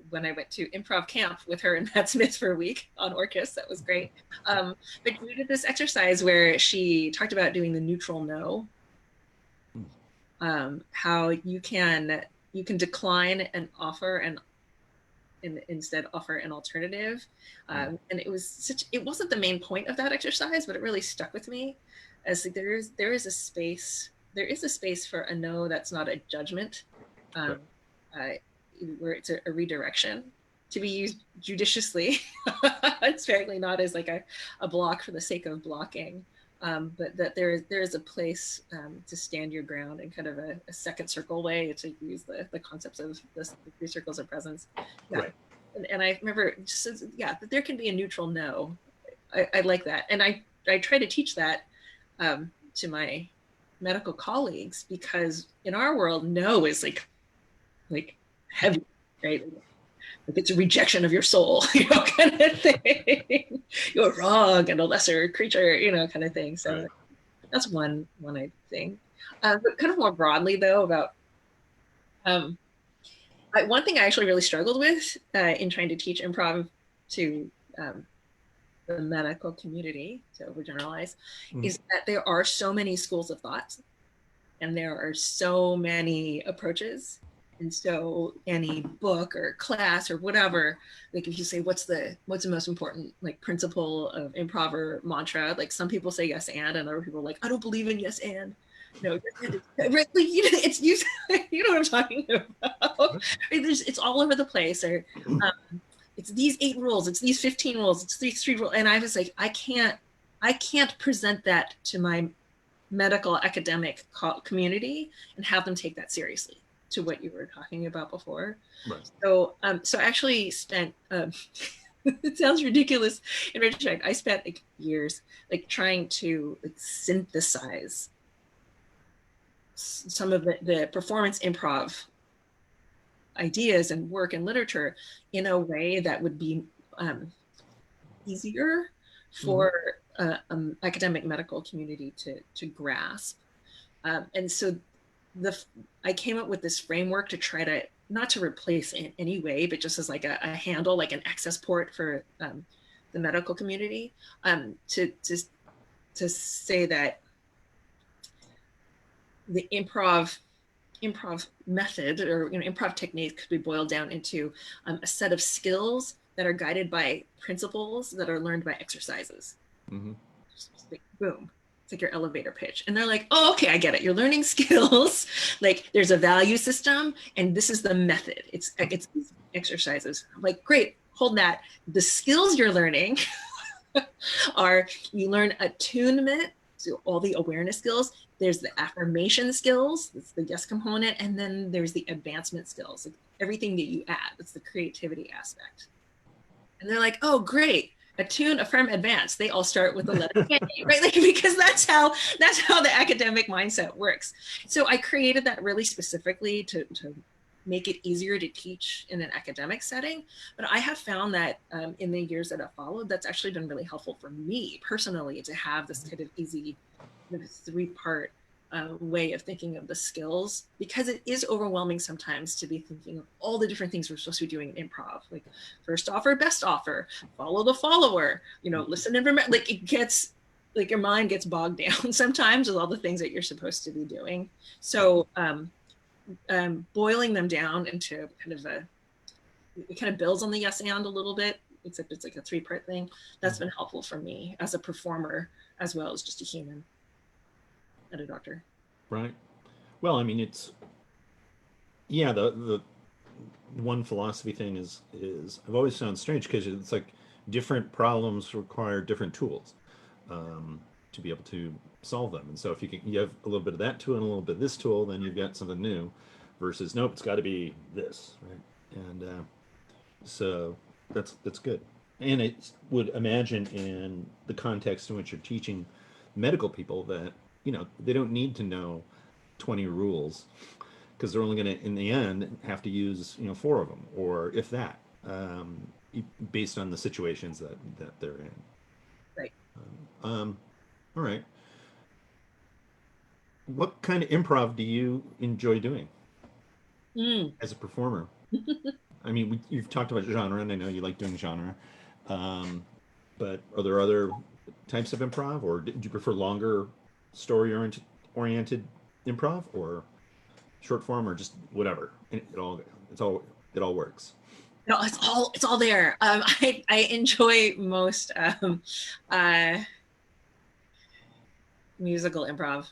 when I went to improv camp with her and Matt Smith for a week on Orcus. That was great. But we did this exercise where she talked about doing the neutral no, how you can decline and offer and instead offer an alternative. And it wasn't the main point of that exercise, but it really stuck with me as like, there is a space for a no that's not a judgment, Right. where it's a redirection to be used judiciously. It's certainly not as like a block for the sake of blocking. But that there is a place to stand your ground in kind of a second circle way, to use the concepts of the 3 circles of presence. Yeah. Right. And I remember just, yeah, that there can be a neutral no. I like that. And I try to teach that to my medical colleagues, because in our world, no is like like heavy, right? Like it's a rejection of your soul, kind of thing. You're wrong and a lesser creature, kind of thing. So Right. that's one I think. But kind of more broadly though about um, one thing I actually really struggled with in trying to teach improv to um, the medical community, to overgeneralize, Mm. is that there are so many schools of thought and there are so many approaches. And so any book or class or whatever, like if you say what's the most important like principle of improv or mantra, like some people say yes and other people are like, I don't believe in yes and. No, it's you, you know what I'm talking about. It's all over the place. Or it's these 8 rules, it's these 15 rules, it's these 3 rules. And I was like, I can't present that to my medical academic community and have them take that seriously, to what you were talking about before. Right. So I actually spent it sounds ridiculous in retrospect. I spent like years like trying to like synthesize some of the performance improv ideas and work and literature in a way that would be easier for academic medical community to grasp. And so I came up with this framework to try to, not to replace in any way, but just as like a handle, like an access port for the medical community, to say that the improv method, or improv technique, could be boiled down into a set of skills that are guided by principles that are learned by exercises. Mm-hmm. Just like, boom. It's like your elevator pitch. And they're like, oh, okay, I get it. You're learning skills. Like there's a value system and this is the method. It's these exercises. I'm like, great, hold that. The skills you're learning are, you learn attunement, so all the awareness skills. There's the affirmation skills, that's the yes component, and then there's the advancement skills, like everything that you add, that's the creativity aspect. And they're like, oh, great. Attune, affirm, advance. They all start with the letter A, right? Like, because that's how the academic mindset works. So I created that really specifically to make it easier to teach in an academic setting. But I have found that in the years that have followed, that's actually been really helpful for me personally, to have this kind of easy 3-part way of thinking of the skills, because it is overwhelming sometimes to be thinking of all the different things we're supposed to be doing in improv, like first offer, best offer, follow the follower, listen and remember. Like it gets, like your mind gets bogged down sometimes with all the things that you're supposed to be doing. So boiling them down into kind of it kind of builds on the yes and a little bit, except it's like a 3-part thing. That's been helpful for me as a performer as well as just a human and a doctor. Right. Well, I mean, the one philosophy thing is I've always found strange, because it's like different problems require different tools to be able to solve them. And so if you have a little bit of that tool and a little bit of this tool, then you've got something new, versus nope, it's got to be this, right? And so that's good. And I would imagine in the context in which you're teaching medical people that they don't need to know 20 rules, because they're only going to, in the end, have to use 4 of them, or if that, based on the situations that they're in. Right. All right. What kind of improv do you enjoy doing as a performer? I mean, you've talked about genre, and I know you like doing genre, but are there other types of improv, or do you prefer longer story-oriented improv, or short form, or just whatever? It all works. No, it's all there. I enjoy most musical improv.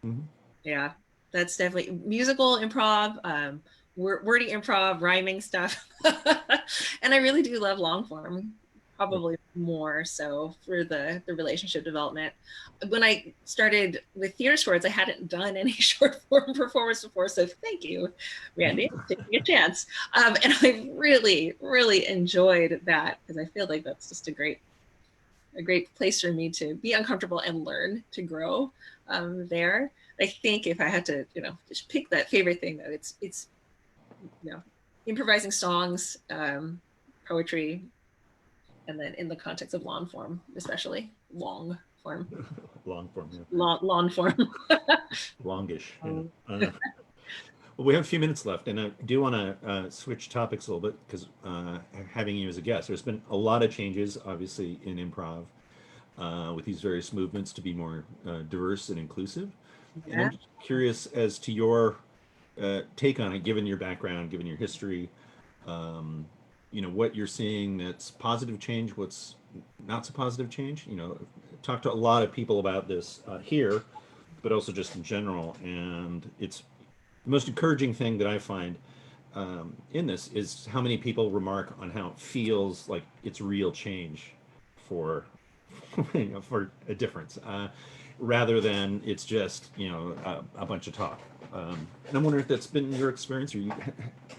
Mm-hmm. Yeah, that's definitely musical improv, wordy improv, rhyming stuff. And I really do love long form, probably more so for the relationship development. When I started with theater sports, I hadn't done any short form performance before, so thank you, Randy, for taking a chance. And I really, really enjoyed that, because I feel like that's just a great place for me to be uncomfortable and learn to grow there. I think if I had to, just pick that favorite thing, that it's you know, improvising songs, poetry, and then in the context of long form, especially long form, Long form, yeah. long form. Longish. Yeah. Well, we have a few minutes left, and I do want to switch topics a little bit because having you as a guest, there's been a lot of changes, obviously, in improv with these various movements to be more diverse and inclusive. And Yeah. I'm just curious as to your take on it, given your background, given your history, what you're seeing that's positive change, what's not so positive change. Talk to a lot of people about this here, but also just in general. And it's the most encouraging thing that I find in this is how many people remark on how it feels like it's real change for for a difference, rather than it's just a bunch of talk. And I'm wondering if that's been your experience, or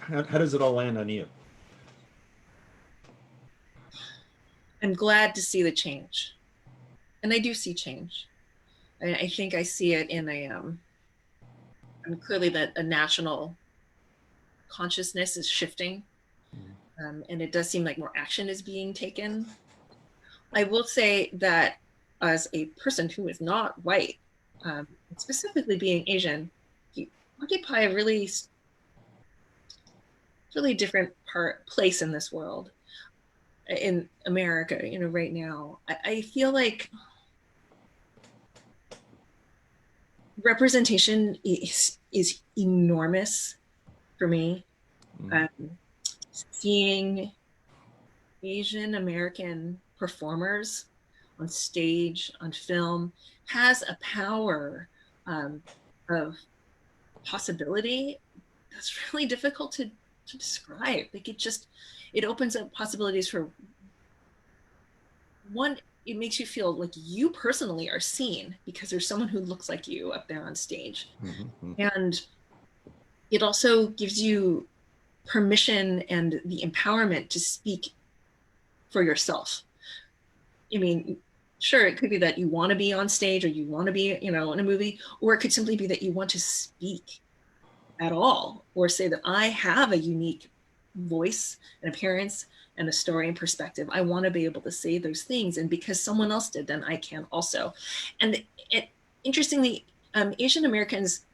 how does it all land on you? I'm glad to see the change. And I do see change. I think I see it in and clearly that a national consciousness is shifting. And it does seem like more action is being taken. I will say that as a person who is not white, specifically being Asian, you occupy a really different place in this world, in America, right now. I feel like representation is enormous for me. Mm. Um, Seeing Asian American performers on stage, on film, has a power um, of possibility that's really difficult to describe. Like it opens up possibilities for one. It makes you feel like you personally are seen because there's someone who looks like you up there on stage. Mm-hmm. And it also gives you permission and the empowerment to speak for yourself. I mean, sure, it could be that you want to be on stage or you want to be, in a movie, or it could simply be that you want to speak at all, or say that I have a unique voice and appearance and a story and perspective. I want to be able to say those things. And because someone else did, then I can also. And interestingly, Asian Americans,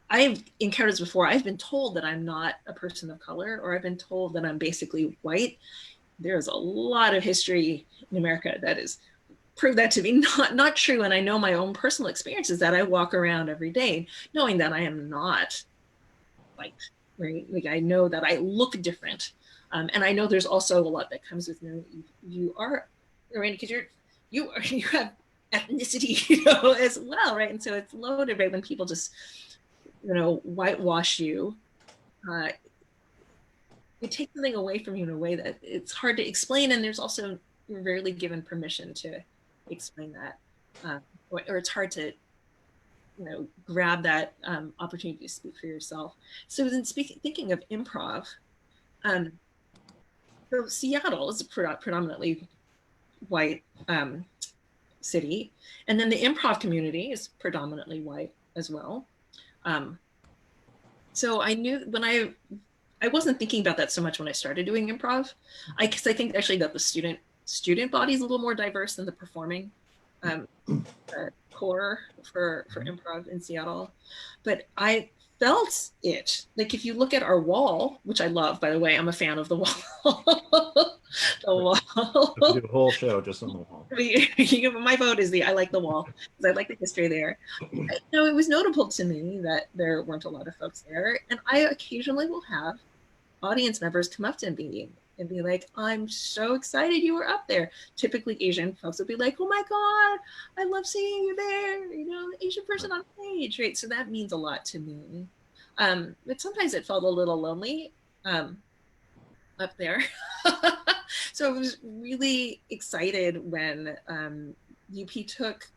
I've encountered this before. I've been told that I'm not a person of color, or I've been told that I'm basically white. There's a lot of history in America that is prove that to be not true. And I know my own personal experiences that I walk around every day knowing that I am not white, right? Like I know that I look different. And I know there's also a lot that comes with you are, right? Because you have ethnicity, as well, right? And so it's loaded, right? When people just, whitewash you, it takes something away from you in a way that it's hard to explain. And there's also, you're rarely given permission to explain that. Or it's hard to, grab that opportunity to speak for yourself. So then thinking of improv, so Seattle is a predominantly white city. And then the improv community is predominantly white as well. So I knew when I wasn't thinking about that so much when I started doing improv. Because I think actually that the student body is a little more diverse than the performing core for improv in Seattle. But I felt it. Like if you look at our wall, which I love, by the way, I'm a fan of the wall. The wall. We do a whole show just on the wall. My vote is I like the wall because I like the history there. It was notable to me that there weren't a lot of folks there, and I occasionally will have audience members come up to me and be like, I'm so excited you were up there. Typically Asian folks will be like, oh my God, I love seeing you there, Asian person on stage, right? So that means a lot to me. But sometimes it felt a little lonely up there. So I was really excited when UP took,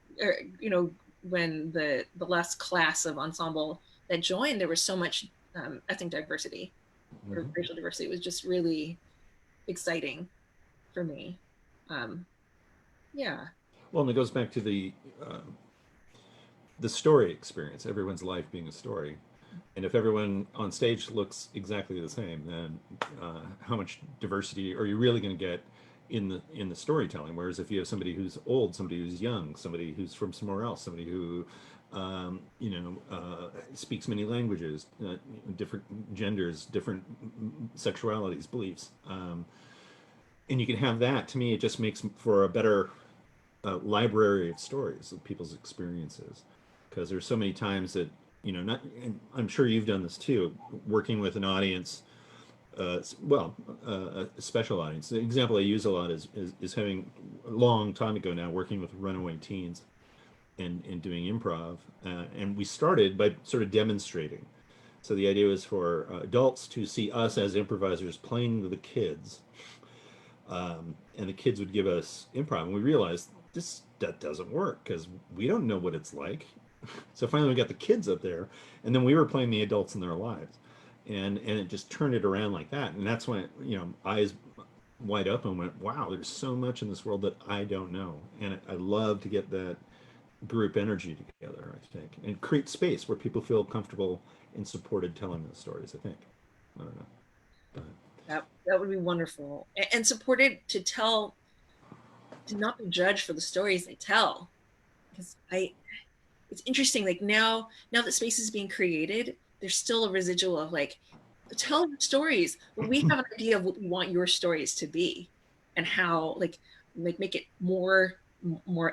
when the last class of ensemble that joined, there was so much ethnic diversity or racial diversity. It was just really exciting for me. Yeah. Well, and it goes back to the story experience, everyone's life being a story. And if everyone on stage looks exactly the same, then how much diversity are you really going to get in the storytelling? Whereas if you have somebody who's old, somebody who's young, somebody who's from somewhere else, somebody who speaks many languages, different genders, different sexualities, beliefs, and you can have that. To me, it just makes for a better library of stories of people's experiences, because there's so many times that not, and I'm sure you've done this too, working with an audience, a special audience. The example I use a lot is having a long time ago now working with runaway teens and doing improv, and we started by sort of demonstrating. So the idea was for adults to see us as improvisers playing the kids, and the kids would give us improv, and we realized that doesn't work because we don't know what it's like. So finally, we got the kids up there, and then we were playing the adults in their lives, and it just turned it around like that. And that's when eyes wide open went, wow, there's so much in this world that I don't know, and I love to get that group energy together. I think, and create space where people feel comfortable and supported telling those stories. I think. I don't know. But, That would be wonderful, and supported to tell, to not be judged for the stories they tell, because it's interesting, like now that space is being created, there's still a residual of like, tell your stories, but we have an idea of what we want your stories to be, and how like make it more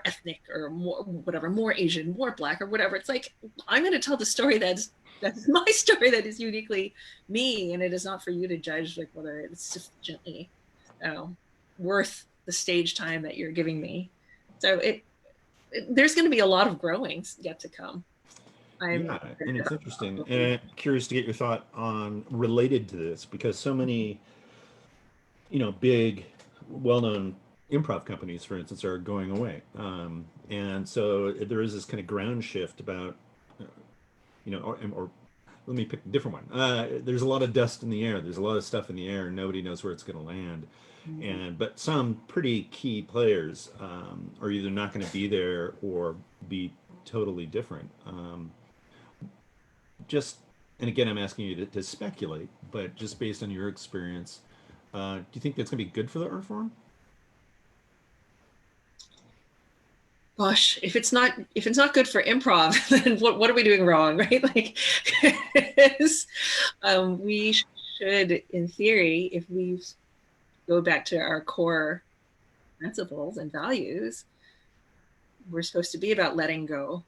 ethnic, or more whatever, more Asian, more Black, or whatever. It's like, I'm going to tell the story that's my story, that is uniquely me, and it is not for you to judge like whether it's sufficiently worth the stage time that you're giving me. So there's going to be a lot of growings yet to come. I'm yeah, and it's interesting, and I'm curious to get your thought on related to this because so many, big, well-known improv companies, for instance, are going away, and so there is this kind of ground shift about, or let me pick a different one. There's a lot of dust in the air. There's a lot of stuff in the air, and nobody knows where it's going to land. But some pretty key players are either not going to be there or be totally different. Just, and again, I'm asking you to speculate, but just based on your experience, do you think that's going to be good for the art form? Gosh, if it's not good for improv, then what are we doing wrong, right? Like, we should, in theory, if we go back to our core principles and values, we're supposed to be about letting go,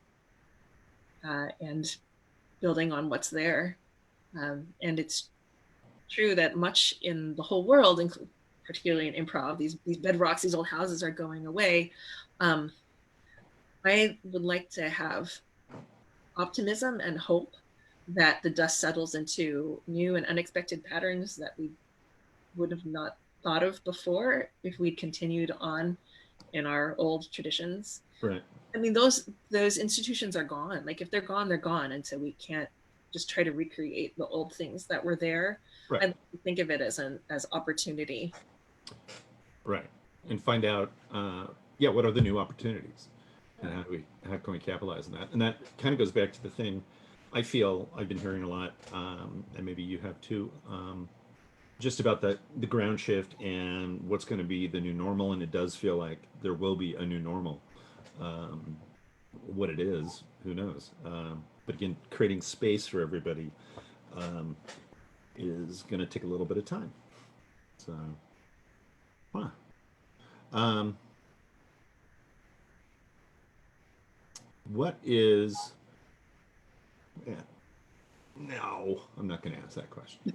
and building on what's there. And it's true that much in the whole world, particularly in improv, these bedrocks, these old houses are going away. I would like to have optimism and hope that the dust settles into new and unexpected patterns that we would have not thought of before if we'd continued on in our old traditions. Right. I mean, those institutions are gone. Like, if they're gone, they're gone. And so we can't just try to recreate the old things that were there. Right. I think of it as opportunity. Right. And find out, what are the new opportunities, and how can we capitalize on that? And that kind of goes back to the thing I feel I've been hearing a lot, and maybe you have too, just about the ground shift and what's going to be the new normal. And it does feel like there will be a new normal. What it is, who knows? But again, creating space for everybody is going to take a little bit of time. So, huh. What is? Yeah. No, I'm not going to ask that question.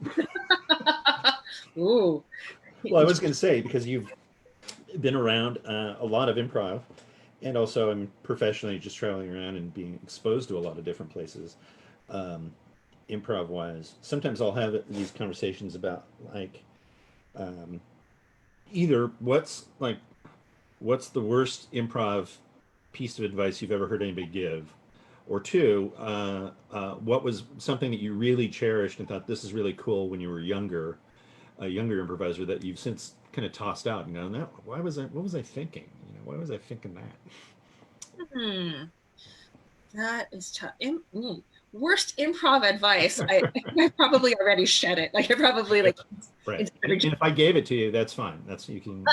Ooh. Well, I was going to say, because you've been around a lot of improv, and also I'm professionally just traveling around and being exposed to a lot of different places, improv wise. Sometimes I'll have these conversations about like either what's the worst improv piece of advice you've ever heard anybody give, or two, what was something that you really cherished and thought this is really cool when you were younger, a younger improviser that you've since kind of tossed out and gone, that what was I thinking? Why was I thinking that? That is tough. worst improv advice. I probably already shed it. Like I probably like. Right. And if I gave it to you, that's fine. That's you can.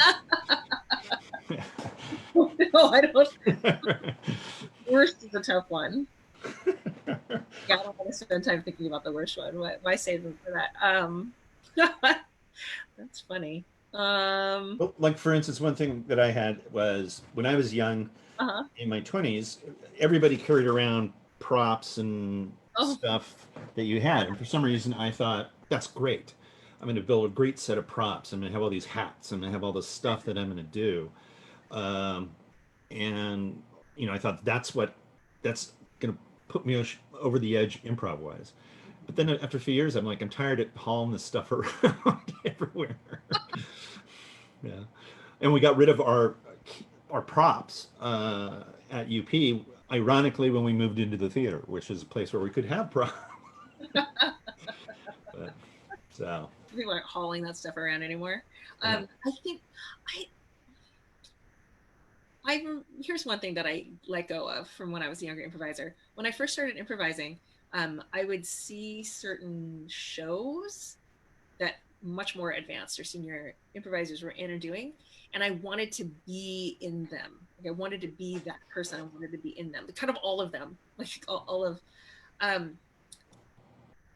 No, I don't. Worst is a tough one. Yeah, I don't want to spend time thinking about the worst one. Why save them for that? That's funny. Well, like for instance, one thing that I had was when I was young, Uh-huh. in my 20s, everybody carried around props and Oh, stuff that you had. And for some reason, I thought, that's great. I'm going to build a great set of props. I'm going to have all these hats. I'm going to have all this stuff that I'm going to do. Um, and, I thought that's going to put me over the edge improv wise. But then after a few years, I'm like, I'm tired of hauling this stuff around everywhere. Yeah. And we got rid of our props at UP, ironically, when we moved into the theater, which is a place where we could have props. But, so people aren't hauling that stuff around anymore. yeah. I think I here's one thing that I let go of from when I was a younger improviser. When I first started improvising, I would see certain shows that much more advanced or senior improvisers were in or doing, and I wanted to be in them. Like I wanted to be that person. I wanted to be in them. Kind of all of them, like all of,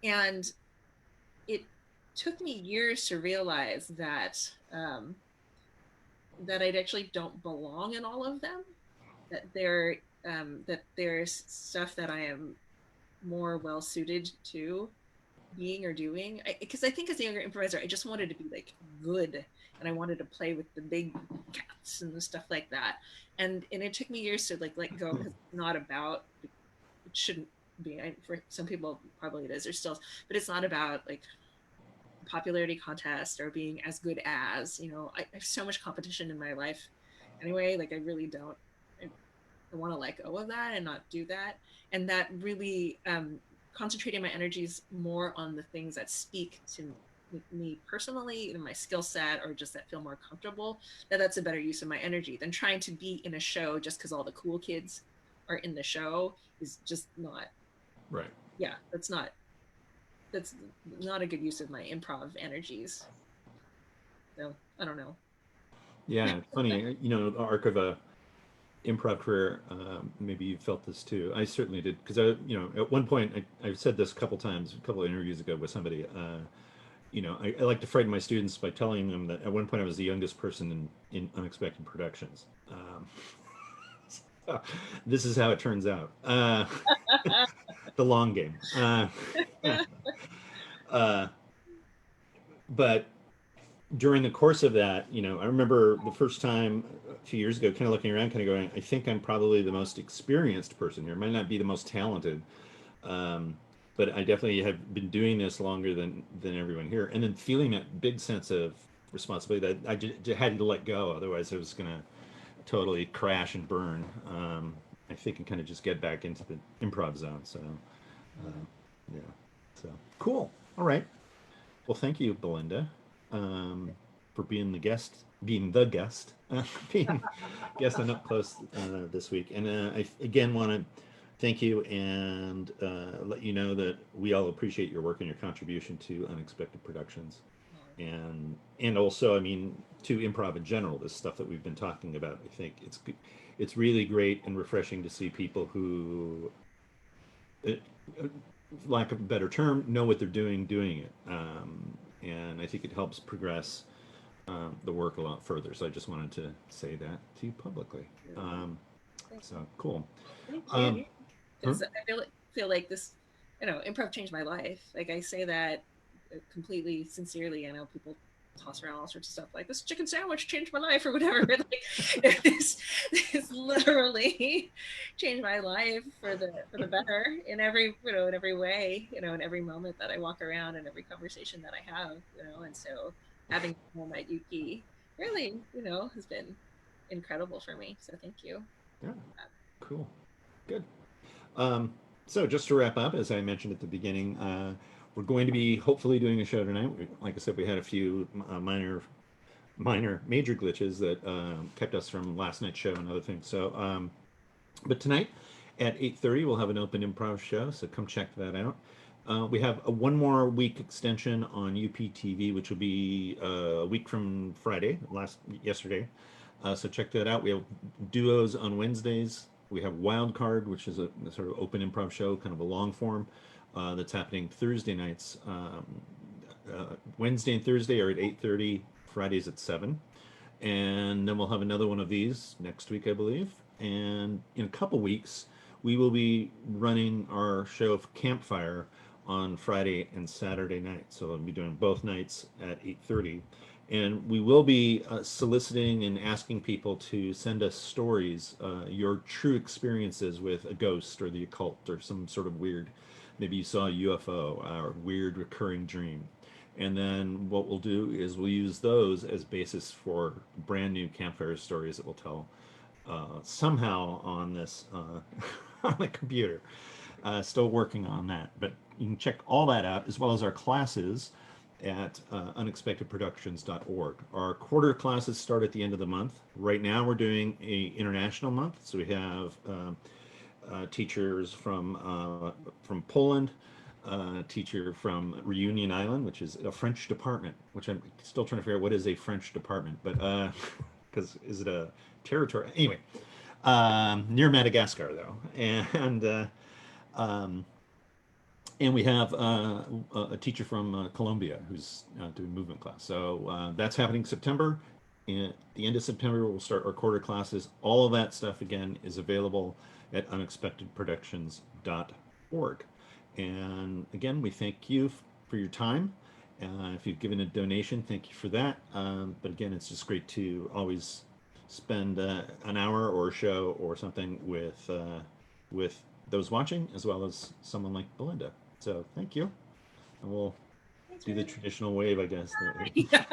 and it took me years to realize that that I actually don't belong in all of them. That there's stuff that I am more well suited to being or doing, because I think as a younger improviser I just wanted to be like good, and I wanted to play with the big cats and the stuff like that, and it took me years to like let go, because it's not about, it shouldn't be, for some people probably it is or still, but it's not about like popularity contest or being as good as, I have so much competition in my life anyway. Like I really don't, I want to let go of that and not do that. And that really concentrating my energies more on the things that speak to me personally and my skill set, or just that feel more comfortable, that's a better use of my energy than trying to be in a show just because all the cool kids are in the show. Is just not Right. Yeah, that's not a good use of my improv energies. So I don't know. Yeah, it's funny, the arc of a improv career, maybe you felt this too. I certainly did, because at one point, I've said this a couple times, a couple of interviews ago with somebody, I like to frighten my students by telling them that at one point I was the youngest person in unexpected productions. So this is how it turns out. The long game. But during the course of that, I remember the first time a few years ago, kind of looking around, kind of going, I think I'm probably the most experienced person here. I might not be the most talented, but I definitely have been doing this longer than everyone here. And then feeling that big sense of responsibility that I just had to let go. Otherwise, I was going to totally crash and burn. I think, and kind of just get back into the improv zone. So, yeah. So cool. All right. Well, thank you, Belinda, for being the guest, being guest on Up Close this week. And I again want to thank you and let you know that we all appreciate your work and your contribution to Unexpected Productions, and also, I mean, to improv in general. This stuff that we've been talking about, I think it's really great and refreshing to see people who, lack of a better term, know what they're doing it. And I think it helps progress the work a lot further. So I just wanted to say that to you publicly. So cool. Thank you. Because Huh? I feel like this, improv changed my life. Like I say that completely sincerely. I know people toss around all sorts of stuff like this chicken sandwich changed my life or whatever. But like this literally changed my life for the better in every in every way, in every moment that I walk around and every conversation that I have, and so having home at UP really, has been incredible for me. So thank you. Yeah. Cool. Good. So just to wrap up, as I mentioned at the beginning, we're going to be hopefully doing a show tonight. Like I said, we had a few major glitches that kept us from last night's show and other things. So, but tonight At 8:30, we'll have an open improv show, so come check that out. We have a one more week extension on UPTV, which will be a week from Friday, yesterday. So check that out. We have duos on Wednesdays. We have Wild Card, which is a sort of open improv show, kind of a long form, that's happening Thursday nights. Wednesday and Thursday are at 8:30. Fridays at 7. And then we'll have another one of these next week, I believe. And in a couple weeks, we will be running our show of Campfire on Friday and Saturday night. So I'll be doing both nights at 8:30. And we will be soliciting and asking people to send us stories, your true experiences with a ghost or the occult or some sort of weird, maybe you saw a UFO or weird recurring dream. And then what we'll do is we'll use those as basis for brand new campfire stories that we'll tell somehow on this on the computer. Still working on that, but you can check all that out as well as our classes at unexpectedproductions.org. Our quarter classes start at the end of the month. Right now we're doing a international month, so we have teachers from Poland, teacher from Reunion Island, which is a French department, which I'm still trying to figure out what is a French department, but because is it a territory? Anyway, near Madagascar though, and we have a teacher from Colombia who's doing movement class. So that's happening September. At the end of September, we'll start our quarter classes. All of that stuff, again, is available at unexpectedproductions.org. And again, we thank you for your time. If you've given a donation, thank you for that. But again, it's just great to always spend an hour or a show or something with those watching, as well as someone like Belinda. So thank you. And we'll do the traditional wave, I guess. Yeah.